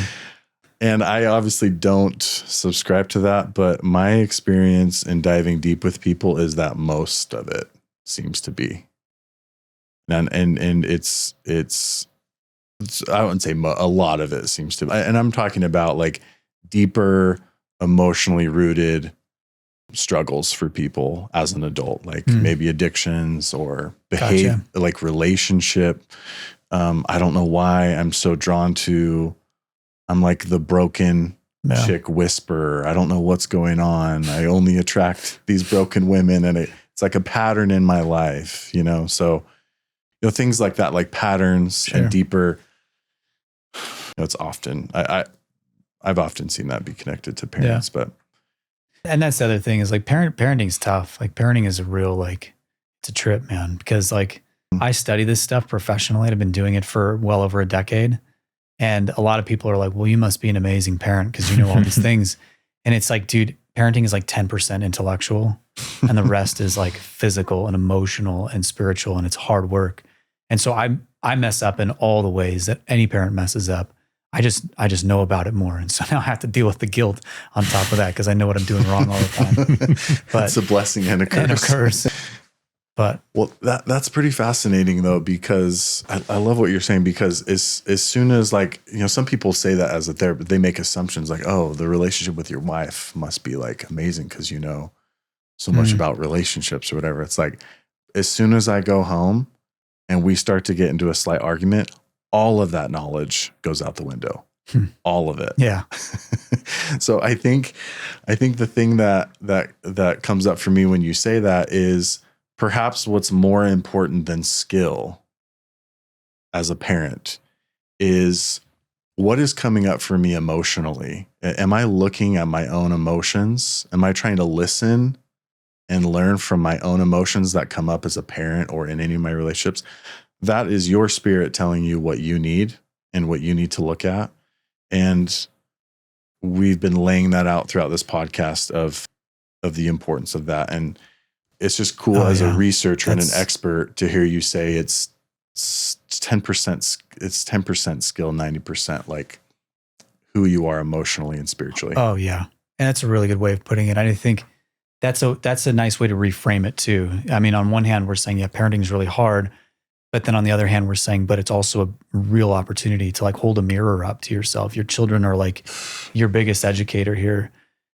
And I obviously don't subscribe to that, but my experience in diving deep with people is that most of it seems to be. And it's I wouldn't say a lot of it seems to be. And I'm talking about like deeper, emotionally rooted struggles for people as an adult, like maybe addictions or behavior, like relationship. I don't know why I'm so drawn to, I'm like the broken chick whisperer. I don't know what's going on. I only attract these broken women, and it's like a pattern in my life, So, things like that, like patterns and deeper. It's often I've often seen that be connected to parents, but. And that's the other thing is like parenting's tough. Like parenting is a real, like, it's a trip, man, because like I study this stuff professionally. I've been doing it for well over a decade. And a lot of people are like, well, you must be an amazing parent because you know all these things. And it's like, dude, parenting is like 10% intellectual and the rest is like physical and emotional and spiritual, and it's hard work. And so I mess up in all the ways that any parent messes up. I just know about it more. And so now I have to deal with the guilt on top of that because I know what I'm doing wrong all the time. But it's a blessing and a curse. But well, that's pretty fascinating though, because I love what you're saying, because as soon as like, some people say that as a therapist, they make assumptions like, oh, the relationship with your wife must be like amazing because you know so much about relationships or whatever. It's like, as soon as I go home and we start to get into a slight argument, all of that knowledge goes out the window. All of it. Yeah. So I think the thing that comes up for me when you say that is perhaps what's more important than skill as a parent is what is coming up for me emotionally. Am I looking at my own emotions? Am I trying to listen and learn from my own emotions that come up as a parent or in any of my relationships? That is your spirit telling you what you need and what you need to look at. And we've been laying that out throughout this podcast of the importance of that. And it's just cool as a researcher and an expert to hear you say it's 10%, it's 10% skill, 90% like who you are emotionally and spiritually. Oh yeah. And that's a really good way of putting it. I think that's a nice way to reframe it too. I mean, on one hand, we're saying, parenting is really hard. But then on the other hand, we're saying, but it's also a real opportunity to like hold a mirror up to yourself. Your children are like your biggest educator here.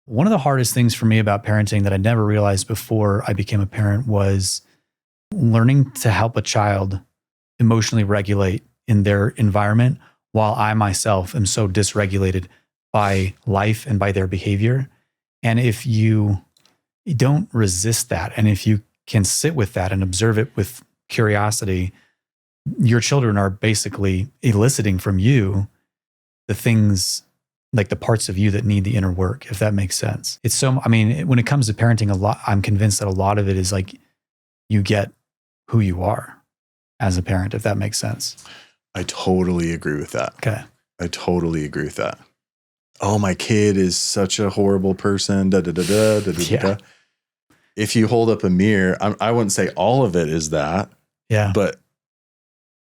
One of the hardest things for me about parenting that I never realized before I became a parent was learning to help a child emotionally regulate in their environment while I myself am so dysregulated by life and by their behavior. And if you don't resist that, and if you can sit with that and observe it with curiosity, your children are basically eliciting from you the things, like the parts of you that need the inner work, if that makes sense. It's so, I mean, when it comes to parenting, I'm convinced that a lot of it is like you get who you are as a parent, if that makes sense. I totally agree with that. Okay. I totally agree with that. Oh, my kid is such a horrible person. Da, da, da, da, da, da, Yeah. da. If you hold up a mirror, I wouldn't say all of it is that, Yeah. but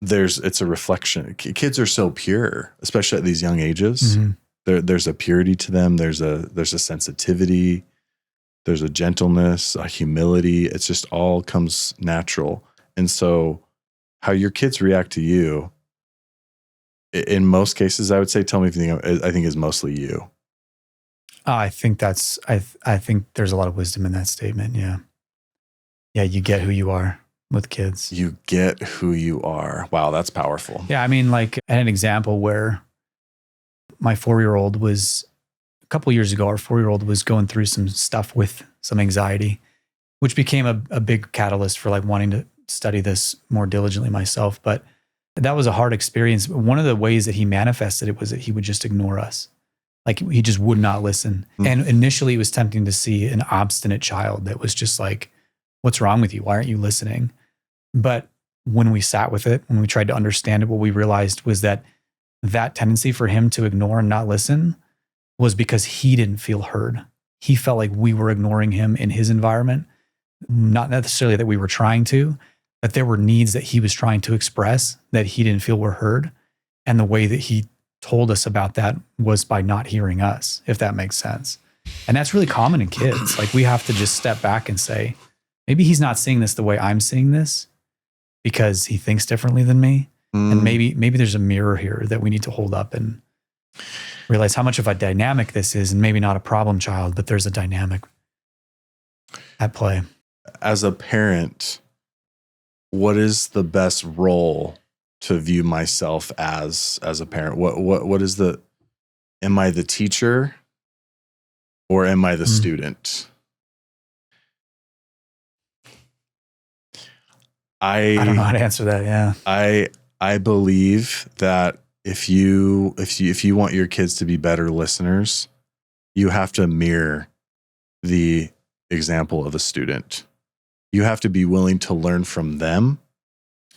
it's a reflection. Kids are so pure, especially at these young ages. Mhm. There's a purity to them. There's a sensitivity. There's a gentleness, a humility. It's just all comes natural. And so how your kids react to you, in most cases, I would say, tell me if you think, I think is mostly you. I think I think there's a lot of wisdom in that statement. Yeah. Yeah. You get who you are with kids. You get who you are. Wow, that's powerful. Yeah. I mean, like, I had an example where my 4-year-old was, a couple of years ago, our 4-year-old was going through some stuff with some anxiety, which became a big catalyst for like wanting to study this more diligently myself. But that was a hard experience. One of the ways that he manifested it was that he would just ignore us. Like, he just would not listen. And initially it was tempting to see an obstinate child that was just like, what's wrong with you? Why aren't you listening? But when we sat with it, when we tried to understand it, what we realized was that tendency for him to ignore and not listen was because he didn't feel heard. He felt like we were ignoring him in his environment. Not necessarily that we were trying to, but there were needs that he was trying to express that he didn't feel were heard. And the way that he told us about that was by not hearing us, if that makes sense. And that's really common in kids. Like, we have to just step back and say, maybe he's not seeing this the way I'm seeing this because he thinks differently than me. And maybe there's a mirror here that we need to hold up and realize how much of a dynamic this is, and maybe not a problem child, but there's a dynamic at play. As a parent, what is the best role to view myself as a parent? What is am I the teacher or am I the student? I don't know how to answer that. Yeah. I believe that if you want your kids to be better listeners, you have to mirror the example of a student. You have to be willing to learn from them.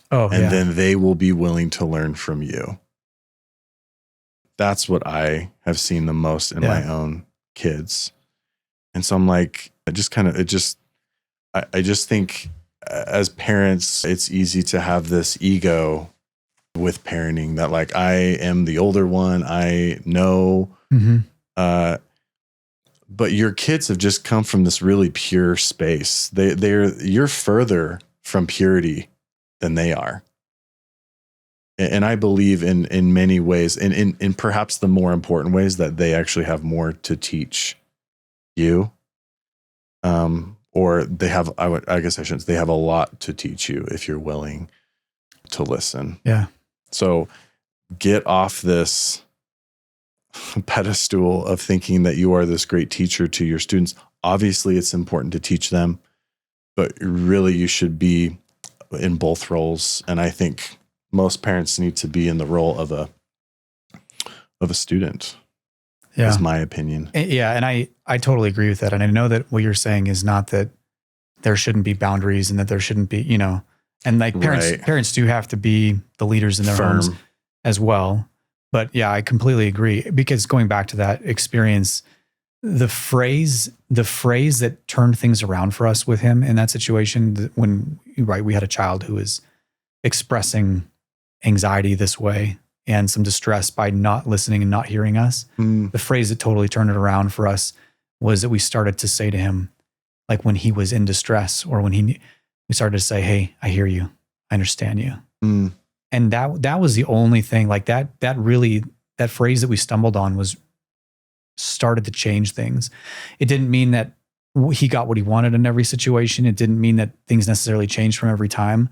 Then they will be willing to learn from you. That's what I have seen the most in my own kids. And so I'm like, I just think as parents, it's easy to have this ego with parenting that, like, I am the older one. I know, but your kids have just come from this really pure space. You're further from purity than they are. And I believe in many ways, in perhaps the more important ways, that they actually have more to teach you. Or they have, I guess I shouldn't say, they have a lot to teach you if you're willing to listen. Yeah. So get off this pedestal of thinking that you are this great teacher to your students. Obviously, it's important to teach them, but really you should be in both roles. And I think most parents need to be in the role of a student. Yeah. Is my opinion. Yeah. And I totally agree with that. And I know that what you're saying is not that there shouldn't be boundaries and that there shouldn't be, and like parents do have to be the leaders in their homes as well. But yeah, I completely agree, because going back to that experience, the phrase that turned things around for us with him in that situation, when we had a child who was expressing anxiety this way and some distress by not listening and not hearing us. The phrase that totally turned it around for us was that we started to say to him, like, when he was in distress, or when we started to say, "Hey, I hear you. I understand you." And that was the only thing, like that phrase that we stumbled on started to change things. It didn't mean that he got what he wanted in every situation. It didn't mean that things necessarily changed from every time,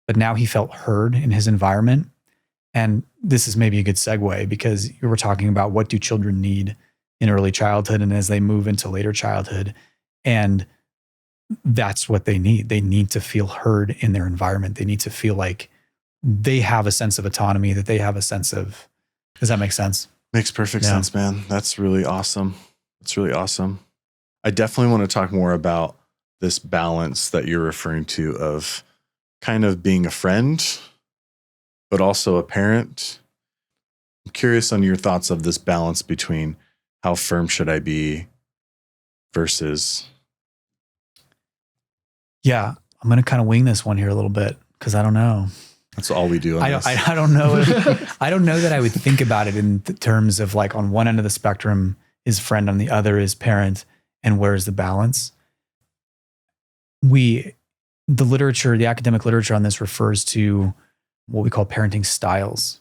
but now he felt heard in his environment. And this is maybe a good segue, because you were talking about what do children need in early childhood and as they move into later childhood. And that's what they need. They need to feel heard in their environment. They need to feel like they have a sense of autonomy, that they have a sense of, does that make sense? Makes perfect sense, man. That's really awesome. That's really awesome. I definitely want to talk more about this balance that you're referring to of kind of being a friend, but also a parent. I'm curious on your thoughts of this balance between how firm should I be versus. Yeah, I'm going to kind of wing this one here a little bit because I don't know. That's all we do on this. I don't know. I don't know that I would think about it in terms of like on one end of the spectrum is friend, on the other is parent, and where's the balance? The academic literature on this refers to what we call parenting styles.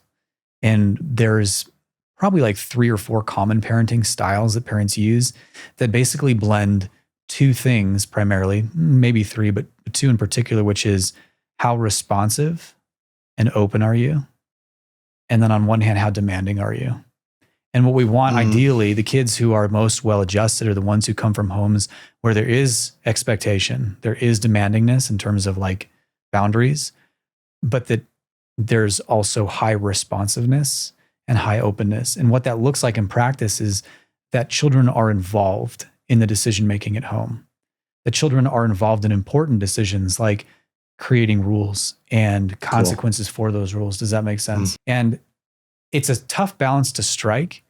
And there's probably like 3 or 4 common parenting styles that parents use that basically blend 2 things primarily, maybe 3, but 2 in particular, which is how responsive and open are you? And then on one hand, how demanding are you? And what we want, ideally, the kids who are most well-adjusted are the ones who come from homes where there is expectation, there is demandingness in terms of like boundaries, but that there's also high responsiveness and high openness. And what that looks like in practice is that children are involved in the decision-making at home. The children are involved in important decisions like creating rules and consequences for those rules. Does that make sense? And it's a tough balance to strike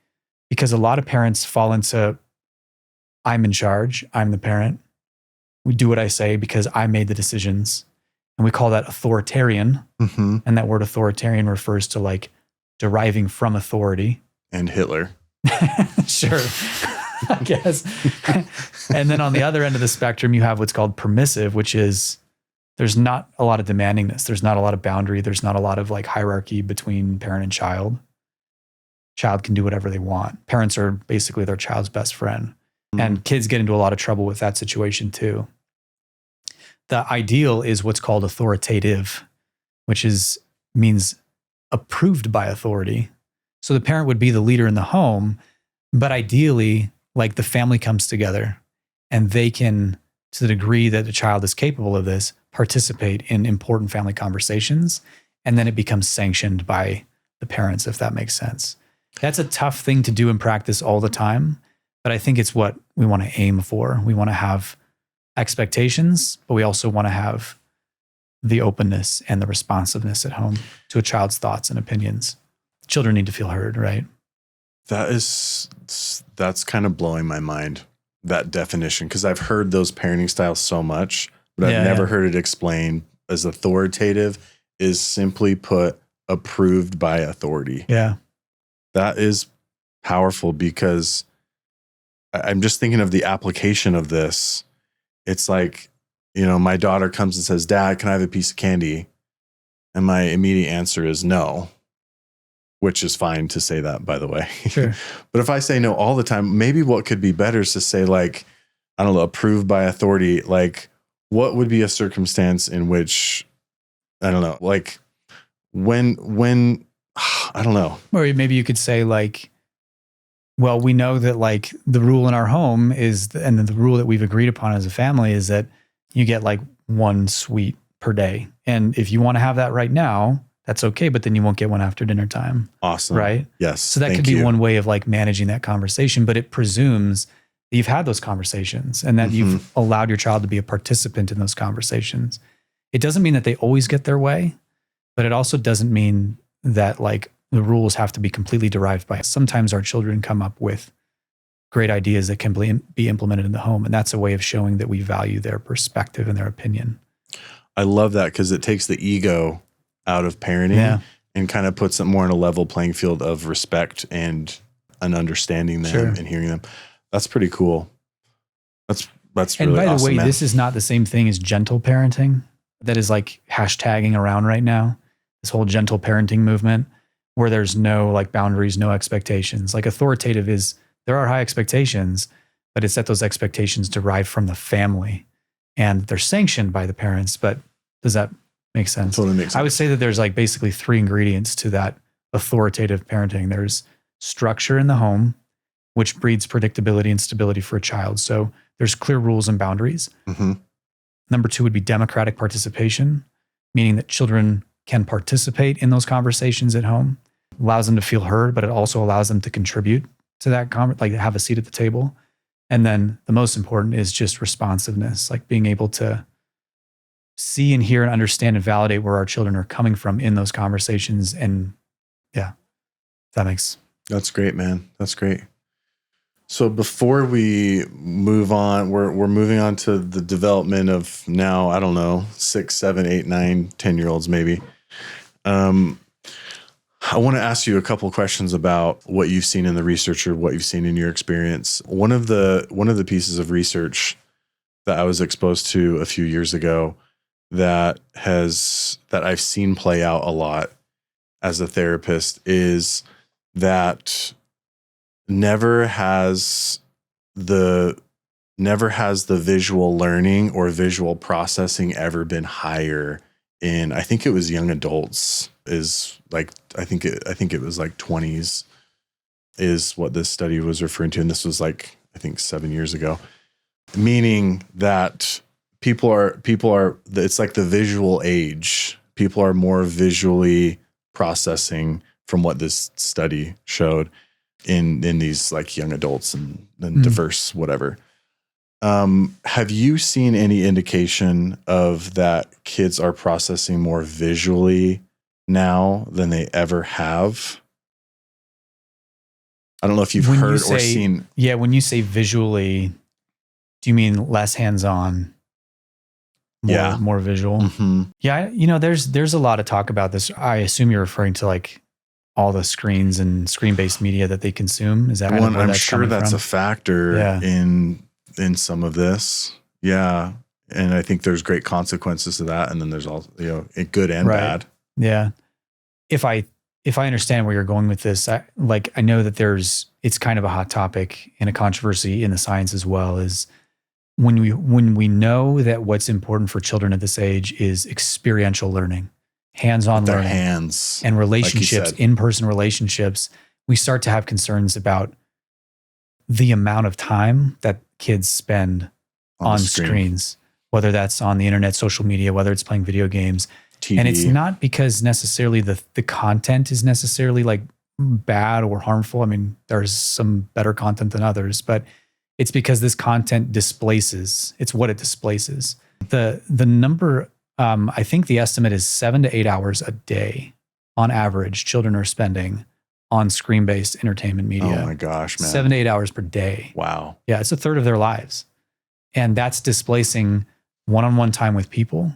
because a lot of parents fall into, I'm in charge, I'm the parent. We do what I say because I made the decisions. And we call that authoritarian. Mm-hmm. And that word authoritarian refers to like deriving from authority. And Hitler. Sure, I guess. And then on the other end of the spectrum, you have what's called permissive, which is there's not a lot of demandingness. There's not a lot of boundary. There's not a lot of like hierarchy between parent and child. Child can do whatever they want. Parents are basically their child's best friend. And kids get into a lot of trouble with that situation too. The ideal is what's called authoritative, which means approved by authority. So the parent would be the leader in the home, but ideally, like the family comes together and they can, to the degree that the child is capable of this, participate in important family conversations. And then it becomes sanctioned by the parents, if that makes sense. That's a tough thing to do in practice all the time, but I think it's what we want to aim for. We want to have expectations, but we also want to have the openness and the responsiveness at home to a child's thoughts and opinions. Children need to feel heard, right? That's kind of blowing my mind, that definition, because I've heard those parenting styles so much, but I've never heard it explained as authoritative is simply put approved by authority. Yeah. That is powerful because I'm just thinking of the application of this. It's like, my daughter comes and says, Dad, can I have a piece of candy? And my immediate answer is no, which is fine to say that, by the way. Sure. But if I say no all the time, maybe what could be better is to say like, I don't know, approved by authority. Like what would be a circumstance in which, I don't know, like when I don't know. Or maybe you could say like, well, we know that like the rule in our home is, and the rule that we've agreed upon as a family is that you get like 1 sweet per day. And if you want to have that right now, that's okay. But then you won't get one after dinner time. Awesome. Right? Yes. So that could be one way of like managing that conversation, but it presumes that you've had those conversations and that you've allowed your child to be a participant in those conversations. It doesn't mean that they always get their way, but it also doesn't mean that like the rules have to be completely derived by us. Sometimes our children come up with great ideas that can be implemented in the home. And that's a way of showing that we value their perspective and their opinion. I love that because it takes the ego out of parenting and kind of puts it more in a level playing field of respect and understanding them and hearing them. That's pretty cool. That's really And by awesome, the way, man. this is not the same thing as gentle parenting that is like hashtagging around right now. This whole gentle parenting movement where there's no like boundaries, no expectations. Like authoritative is, there are high expectations, but it's that those expectations derive from the family and they're sanctioned by the parents. But does that make sense? Totally makes sense. I would say that there's like basically 3 ingredients to that authoritative parenting. There's structure in the home, which breeds predictability and stability for a child. So there's clear rules and boundaries. Number 2 would be democratic participation, meaning that children can participate in those conversations at home, allows them to feel heard, but it also allows them to contribute to that like have a seat at the table. And then the most important is just responsiveness, like being able to see and hear and understand and validate where our children are coming from in those conversations. And yeah, that makes. That's great, man. That's great. So before we move on, we're moving on to the development of now, I don't know, 6, 7, 8, 9, 10-year-olds maybe. I want to ask you a couple of questions about what you've seen in the research or what you've seen in your experience. One of the pieces of research that I was exposed to a few years ago that I've seen play out a lot as a therapist is that never has the visual learning or visual processing ever been higher in, I think it was young adults, is like, I think it was like 20s is what this study was referring to. And this was like, I think 7 years ago, meaning that people are, it's like the visual age. People are more visually processing from what this study showed in these like young adults and diverse, whatever. Have you seen any indication of that kids are processing more visually now than they ever have? I don't know if you've heard or seen. Yeah. When you say visually, do you mean less hands-on? More visual. Mm-hmm. Yeah. There's a lot of talk about this. I assume you're referring to like all the screens and screen-based media that they consume. Is that one? I'm sure that's a factor in some of this. Yeah. And I think there's great consequences to that. And then there's also, good and bad. Yeah. If I understand where you're going with this, I know that it's kind of a hot topic and a controversy in the science as well, is when we know that what's important for children at this age is experiential learning, hands-on learning, hands and relationships, like in-person relationships, we start to have concerns about the amount of time that kids spend on screens, whether that's on the internet, social media, whether it's playing video games. TV. And it's not because necessarily the content is necessarily like bad or harmful. I mean, there's some better content than others, but it's because this content displaces. It's what it displaces. The number, I think the estimate is 7 to 8 hours a day on average children are spending on screen-based entertainment media. Oh my gosh, man. 7 to 8 hours per day. Wow. Yeah, it's a third of their lives. And that's displacing one-on-one time with people.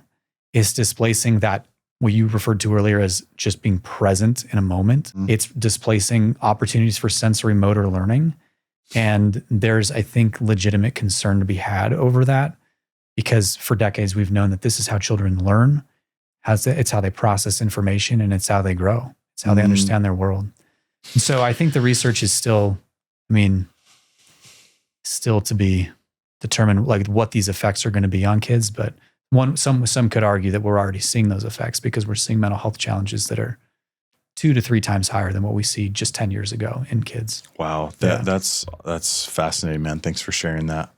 It's displacing that what you referred to earlier as just being present in a moment. Mm-hmm. It's displacing opportunities for sensory motor learning. And there's, I think, legitimate concern to be had over that, because for decades we've known that this is how children learn. It's how they process information, and it's how they grow. It's how they understand their world. And so I think the research is still to be determined, like what these effects are going to be on kids. But some could argue that we're already seeing those effects because we're seeing mental health challenges that are 2 to 3 times higher than what we see just 10 years ago in kids. Wow. That's fascinating, man. Thanks for sharing that.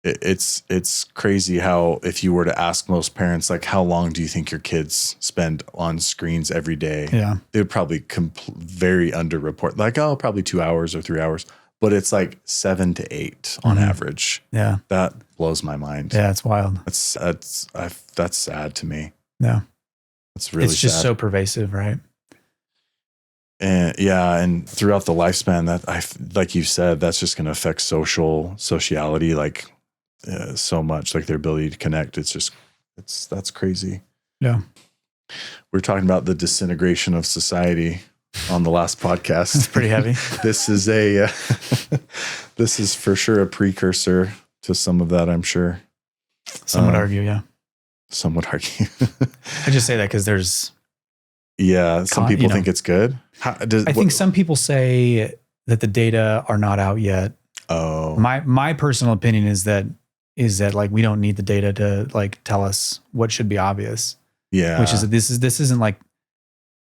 It's crazy how, if you were to ask most parents, like, how long do you think your kids spend on screens every day? Yeah. They would probably very underreport, like, probably 2 hours or 3 hours, but it's like 7 to 8 on average. Yeah. That blows my mind. Yeah. It's wild. That's sad to me. Yeah. It's really it's just sad. so pervasive, right? And and throughout the lifespan, that like you said, that's just going to affect sociality, like so much, like their ability to connect. That's crazy. Yeah. We're talking about the disintegration of society on the last podcast. It's pretty heavy. This is this is for sure a precursor to some of that, I'm sure. Some would argue, yeah. Some would argue. I just say that because there's... Yeah, some people think it's good. I think some people say that the data are not out yet. Oh. My personal opinion is that like we don't need the data to like tell us what should be obvious. Yeah. Which is that this isn't like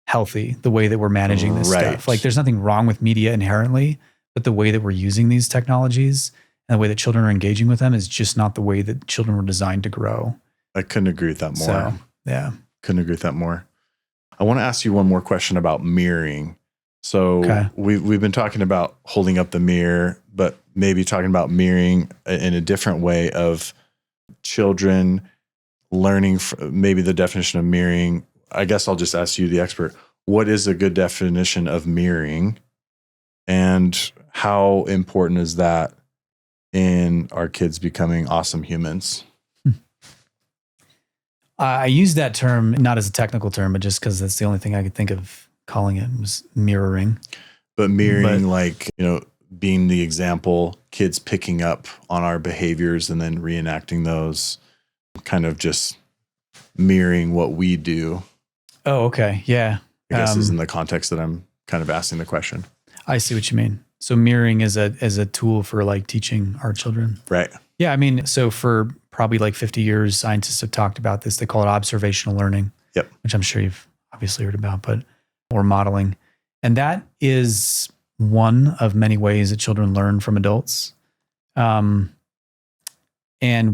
healthy, the way that we're managing this stuff. Like there's nothing wrong with media inherently, but the way that we're using these technologies and the way that children are engaging with them is just not the way that children were designed to grow. I couldn't agree with that more. So, yeah. Couldn't agree with that more. I want to ask you one more question about mirroring. So we've been talking about holding up the mirror, but maybe talking about mirroring in a different way of children learning, maybe the definition of mirroring. I guess I'll just ask you, the expert, what is a good definition of mirroring, and how important is that in our kids becoming awesome humans? I use that term not as a technical term, but just because that's the only thing I could think of calling it was mirroring. But mirroring, like, being the example, kids picking up on our behaviors and then reenacting those, kind of just mirroring what we do. Oh, okay. Yeah. I guess is in the context that I'm kind of asking the question. I see what you mean. So mirroring is a tool for like teaching our children. Right. Yeah. I mean, so for probably like 50 years, scientists have talked about this. They call it observational learning. Yep. Which I'm sure you've obviously heard about, or modeling. And that is one of many ways that children learn from adults. And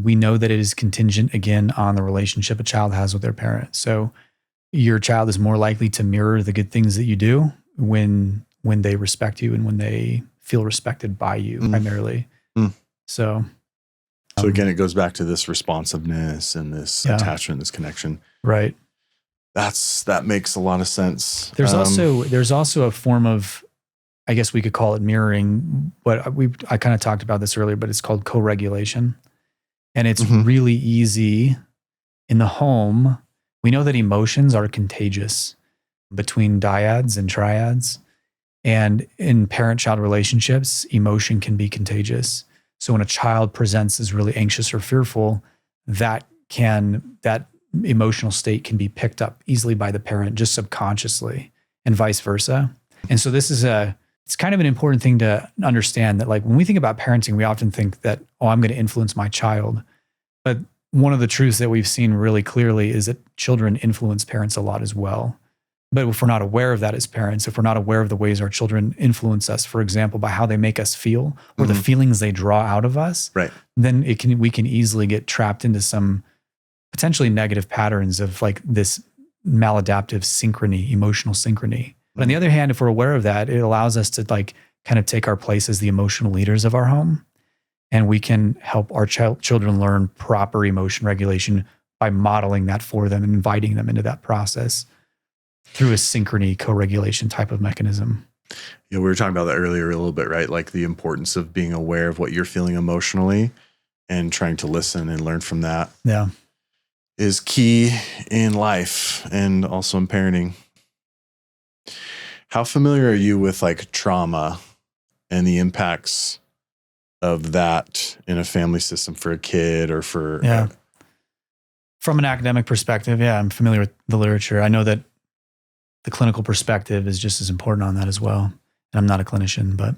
we know that it is contingent, again, on the relationship a child has with their parent. So your child is more likely to mirror the good things that you do when they respect you and when they feel respected by you, primarily. So again, it goes back to this responsiveness and this attachment, this connection. Right. That makes a lot of sense. There's also a form of, I guess we could call it mirroring, but I kind of talked about this earlier, but it's called co-regulation. And it's really easy in the home. We know that emotions are contagious between dyads and triads. And in parent-child relationships, emotion can be contagious. So when a child presents as really anxious or fearful, that emotional state can be picked up easily by the parent just subconsciously, and vice versa. And so this is it's kind of an important thing to understand, that like when we think about parenting, we often think that, I'm going to influence my child. But one of the truths that we've seen really clearly is that children influence parents a lot as well. But if we're not aware of that as parents, if we're not aware of the ways our children influence us, for example, by how they make us feel or the feelings they draw out of us, right, then we can easily get trapped into some potentially negative patterns of like this maladaptive synchrony, emotional synchrony. But on the other hand, if we're aware of that, it allows us to like kind of take our place as the emotional leaders of our home. And we can help our children learn proper emotion regulation by modeling that for them and inviting them into that process through a synchrony, co-regulation type of mechanism. Yeah, we were talking about that earlier a little bit, right? Like the importance of being aware of what you're feeling emotionally and trying to listen and learn from that. Yeah. Is key in life and also in parenting. How familiar are you with like trauma and the impacts of that in a family system for a kid or for... From an academic perspective, I'm familiar with the literature. I know that the clinical perspective is just as important on that as well. And I'm not a clinician, but...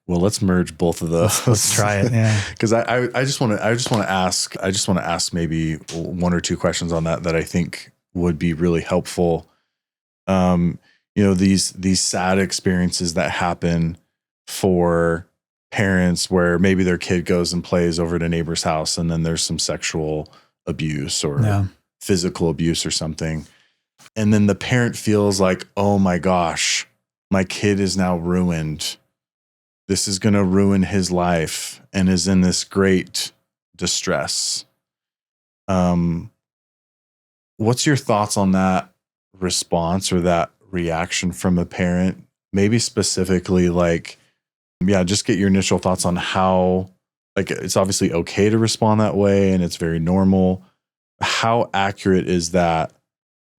Well, let's merge both of those. Let's try it. Yeah. Because I just want to ask maybe one or two questions on that I think would be really helpful. These sad experiences that happen for parents where maybe their kid goes and plays over at a neighbor's house and then there's some sexual abuse or physical abuse or something. And then the parent feels like, oh my gosh, my kid is now ruined. This is going to ruin his life, and is in this great distress. What's your thoughts on that response or that reaction from a parent? Maybe specifically just get your initial thoughts on how, it's obviously okay to respond that way and it's very normal. How accurate is that,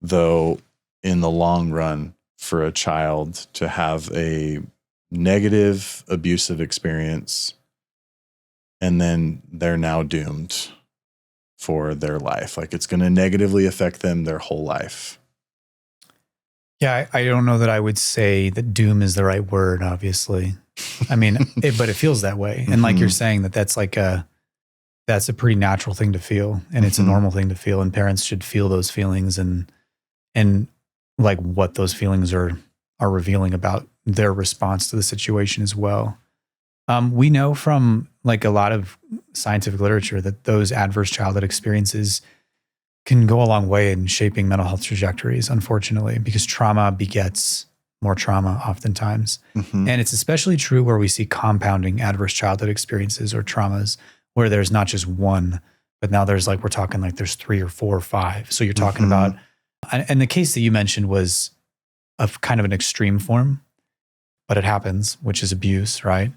though, in the long run for a child to have a negative, abusive experience and then they're now doomed for their life? Like it's going to negatively affect them their whole life. Yeah, I don't know that I would say that doom is the right word, obviously. I mean, but it feels that way. And like you're saying, that's a pretty natural thing to feel, and it's a normal thing to feel, and parents should feel those feelings and like what those feelings are revealing about their response to the situation as well. We know from like a lot of scientific literature that those adverse childhood experiences can go a long way in shaping mental health trajectories, unfortunately, because trauma begets more trauma oftentimes. Mhm. And it's especially true where we see compounding adverse childhood experiences or traumas where there's not just one, but now there's like, we're talking like there's 3 or 4 or 5. So you're talking about, and the case that you mentioned was of kind of an extreme form, but it happens, which is abuse, right?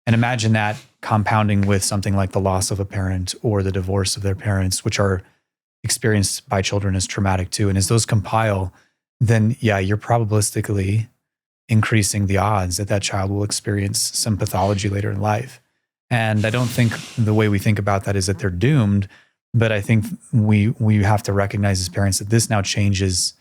And imagine that compounding with something like the loss of a parent or the divorce of their parents, which are experienced by children as traumatic too. And as those compile, then yeah, you're probabilistically increasing the odds that that child will experience some pathology later in life. And I don't think the way we think about that is that they're doomed, but I think we have to recognize as parents that this changes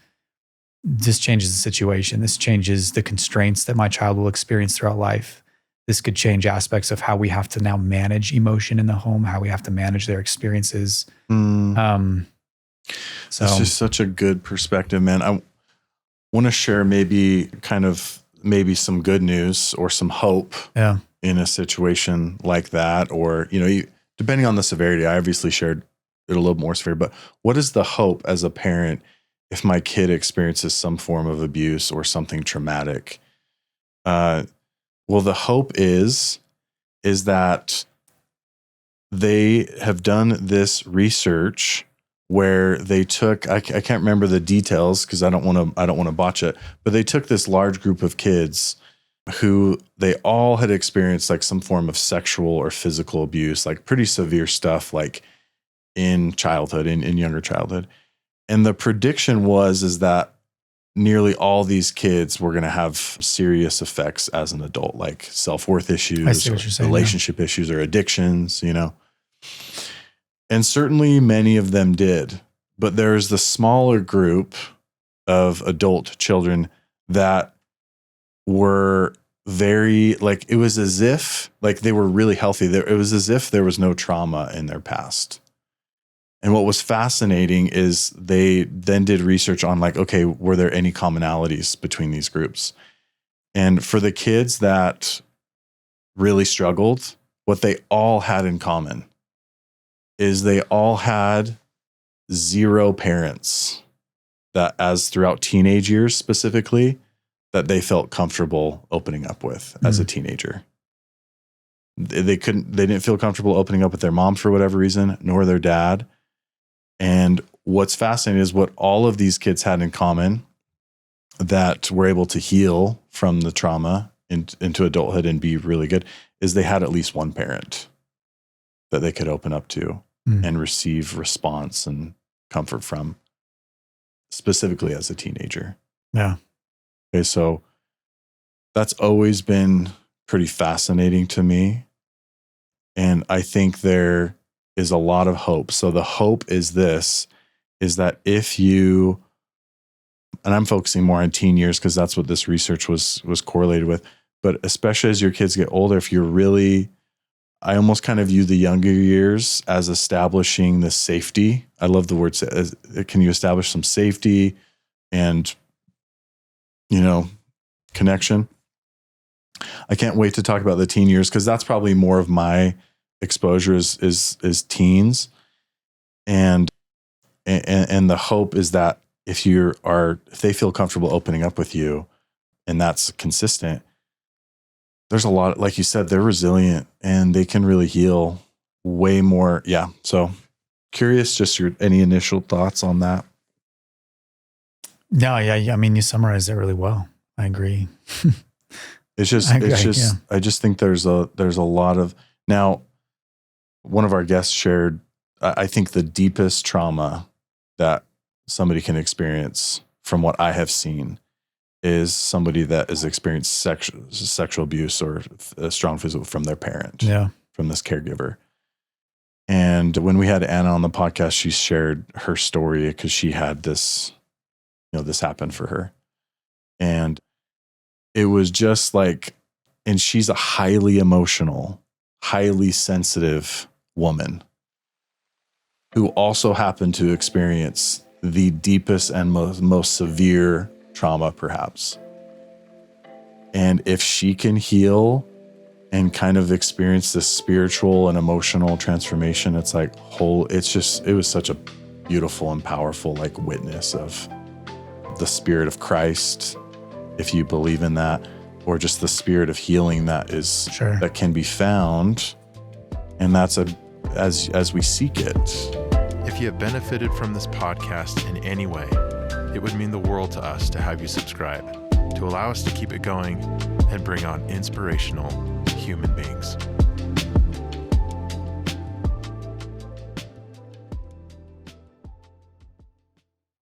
the situation. This changes the constraints that my child will experience throughout life. This could change aspects of how we have to now manage emotion in the home, how we have to manage their experiences. It's just such a good perspective, man. I want to share maybe some good news or some hope in a situation like that, or, depending on the severity. I obviously shared it a little more severe, but what is the hope as a parent if my kid experiences some form of abuse or something traumatic? Well, the hope is that they have done this research where they took, I can't remember the details because I don't want to botch it, but they took this large group of kids who they all had experienced like some form of sexual or physical abuse, like pretty severe stuff, like in childhood, in younger childhood. And the prediction is that nearly all these kids were going to have serious effects as an adult, like self-worth issues, relationship issues, or addictions, And certainly many of them did. But there's the smaller group of adult children that were very, like, it was as if, like, they were really healthy. It was as if there was no trauma in their past. And what was fascinating is they then did research on, like, okay, were there any commonalities between these groups? And for the kids that really struggled, what they all had in common is they all had 0 parents that, as throughout teenage years specifically, that they felt comfortable opening up with as a teenager. They didn't feel comfortable opening up with their mom for whatever reason, nor their dad. And what's fascinating is what all of these kids had in common that were able to heal from the trauma into adulthood and be really good is they had at least one parent that they could open up to and receive response and comfort from, specifically as a teenager. Yeah. Okay, so that's always been pretty fascinating to me. And I think there is a lot of hope. So the hope is that if you, and I'm focusing more on teen years because that's what this research was correlated with, but especially as your kids get older, if you're really, I almost kind of view the younger years as establishing the safety. I love the word, can you establish some safety and, connection? I can't wait to talk about the teen years because that's probably more of my exposure is teens. And the hope is that if they feel comfortable opening up with you and that's consistent, there's a lot, like you said, they're resilient and they can really heal way more. Yeah. So curious, just any initial thoughts on that? No, yeah. I mean, you summarized it really well. I agree. I just think there's a lot of, now one of our guests shared, I think the deepest trauma that somebody can experience from what I have seen is somebody that has experienced sexual abuse or a strong physical from their parent, from this caregiver. And when we had Anna on the podcast, she shared her story because she had this, this happened for her. And it was just like, and she's a highly emotional, highly sensitive woman who also happened to experience the deepest and most severe trauma, perhaps. And if she can heal and kind of experience this spiritual and emotional transformation, it's like it was such a beautiful and powerful like witness of the Spirit of Christ if you believe in that, or just the spirit of healing that is Sure. that can be found. And that's as we seek it. If you have benefited from this podcast in any way, it would mean the world to us to have you subscribe, to allow us to keep it going and bring on inspirational human beings.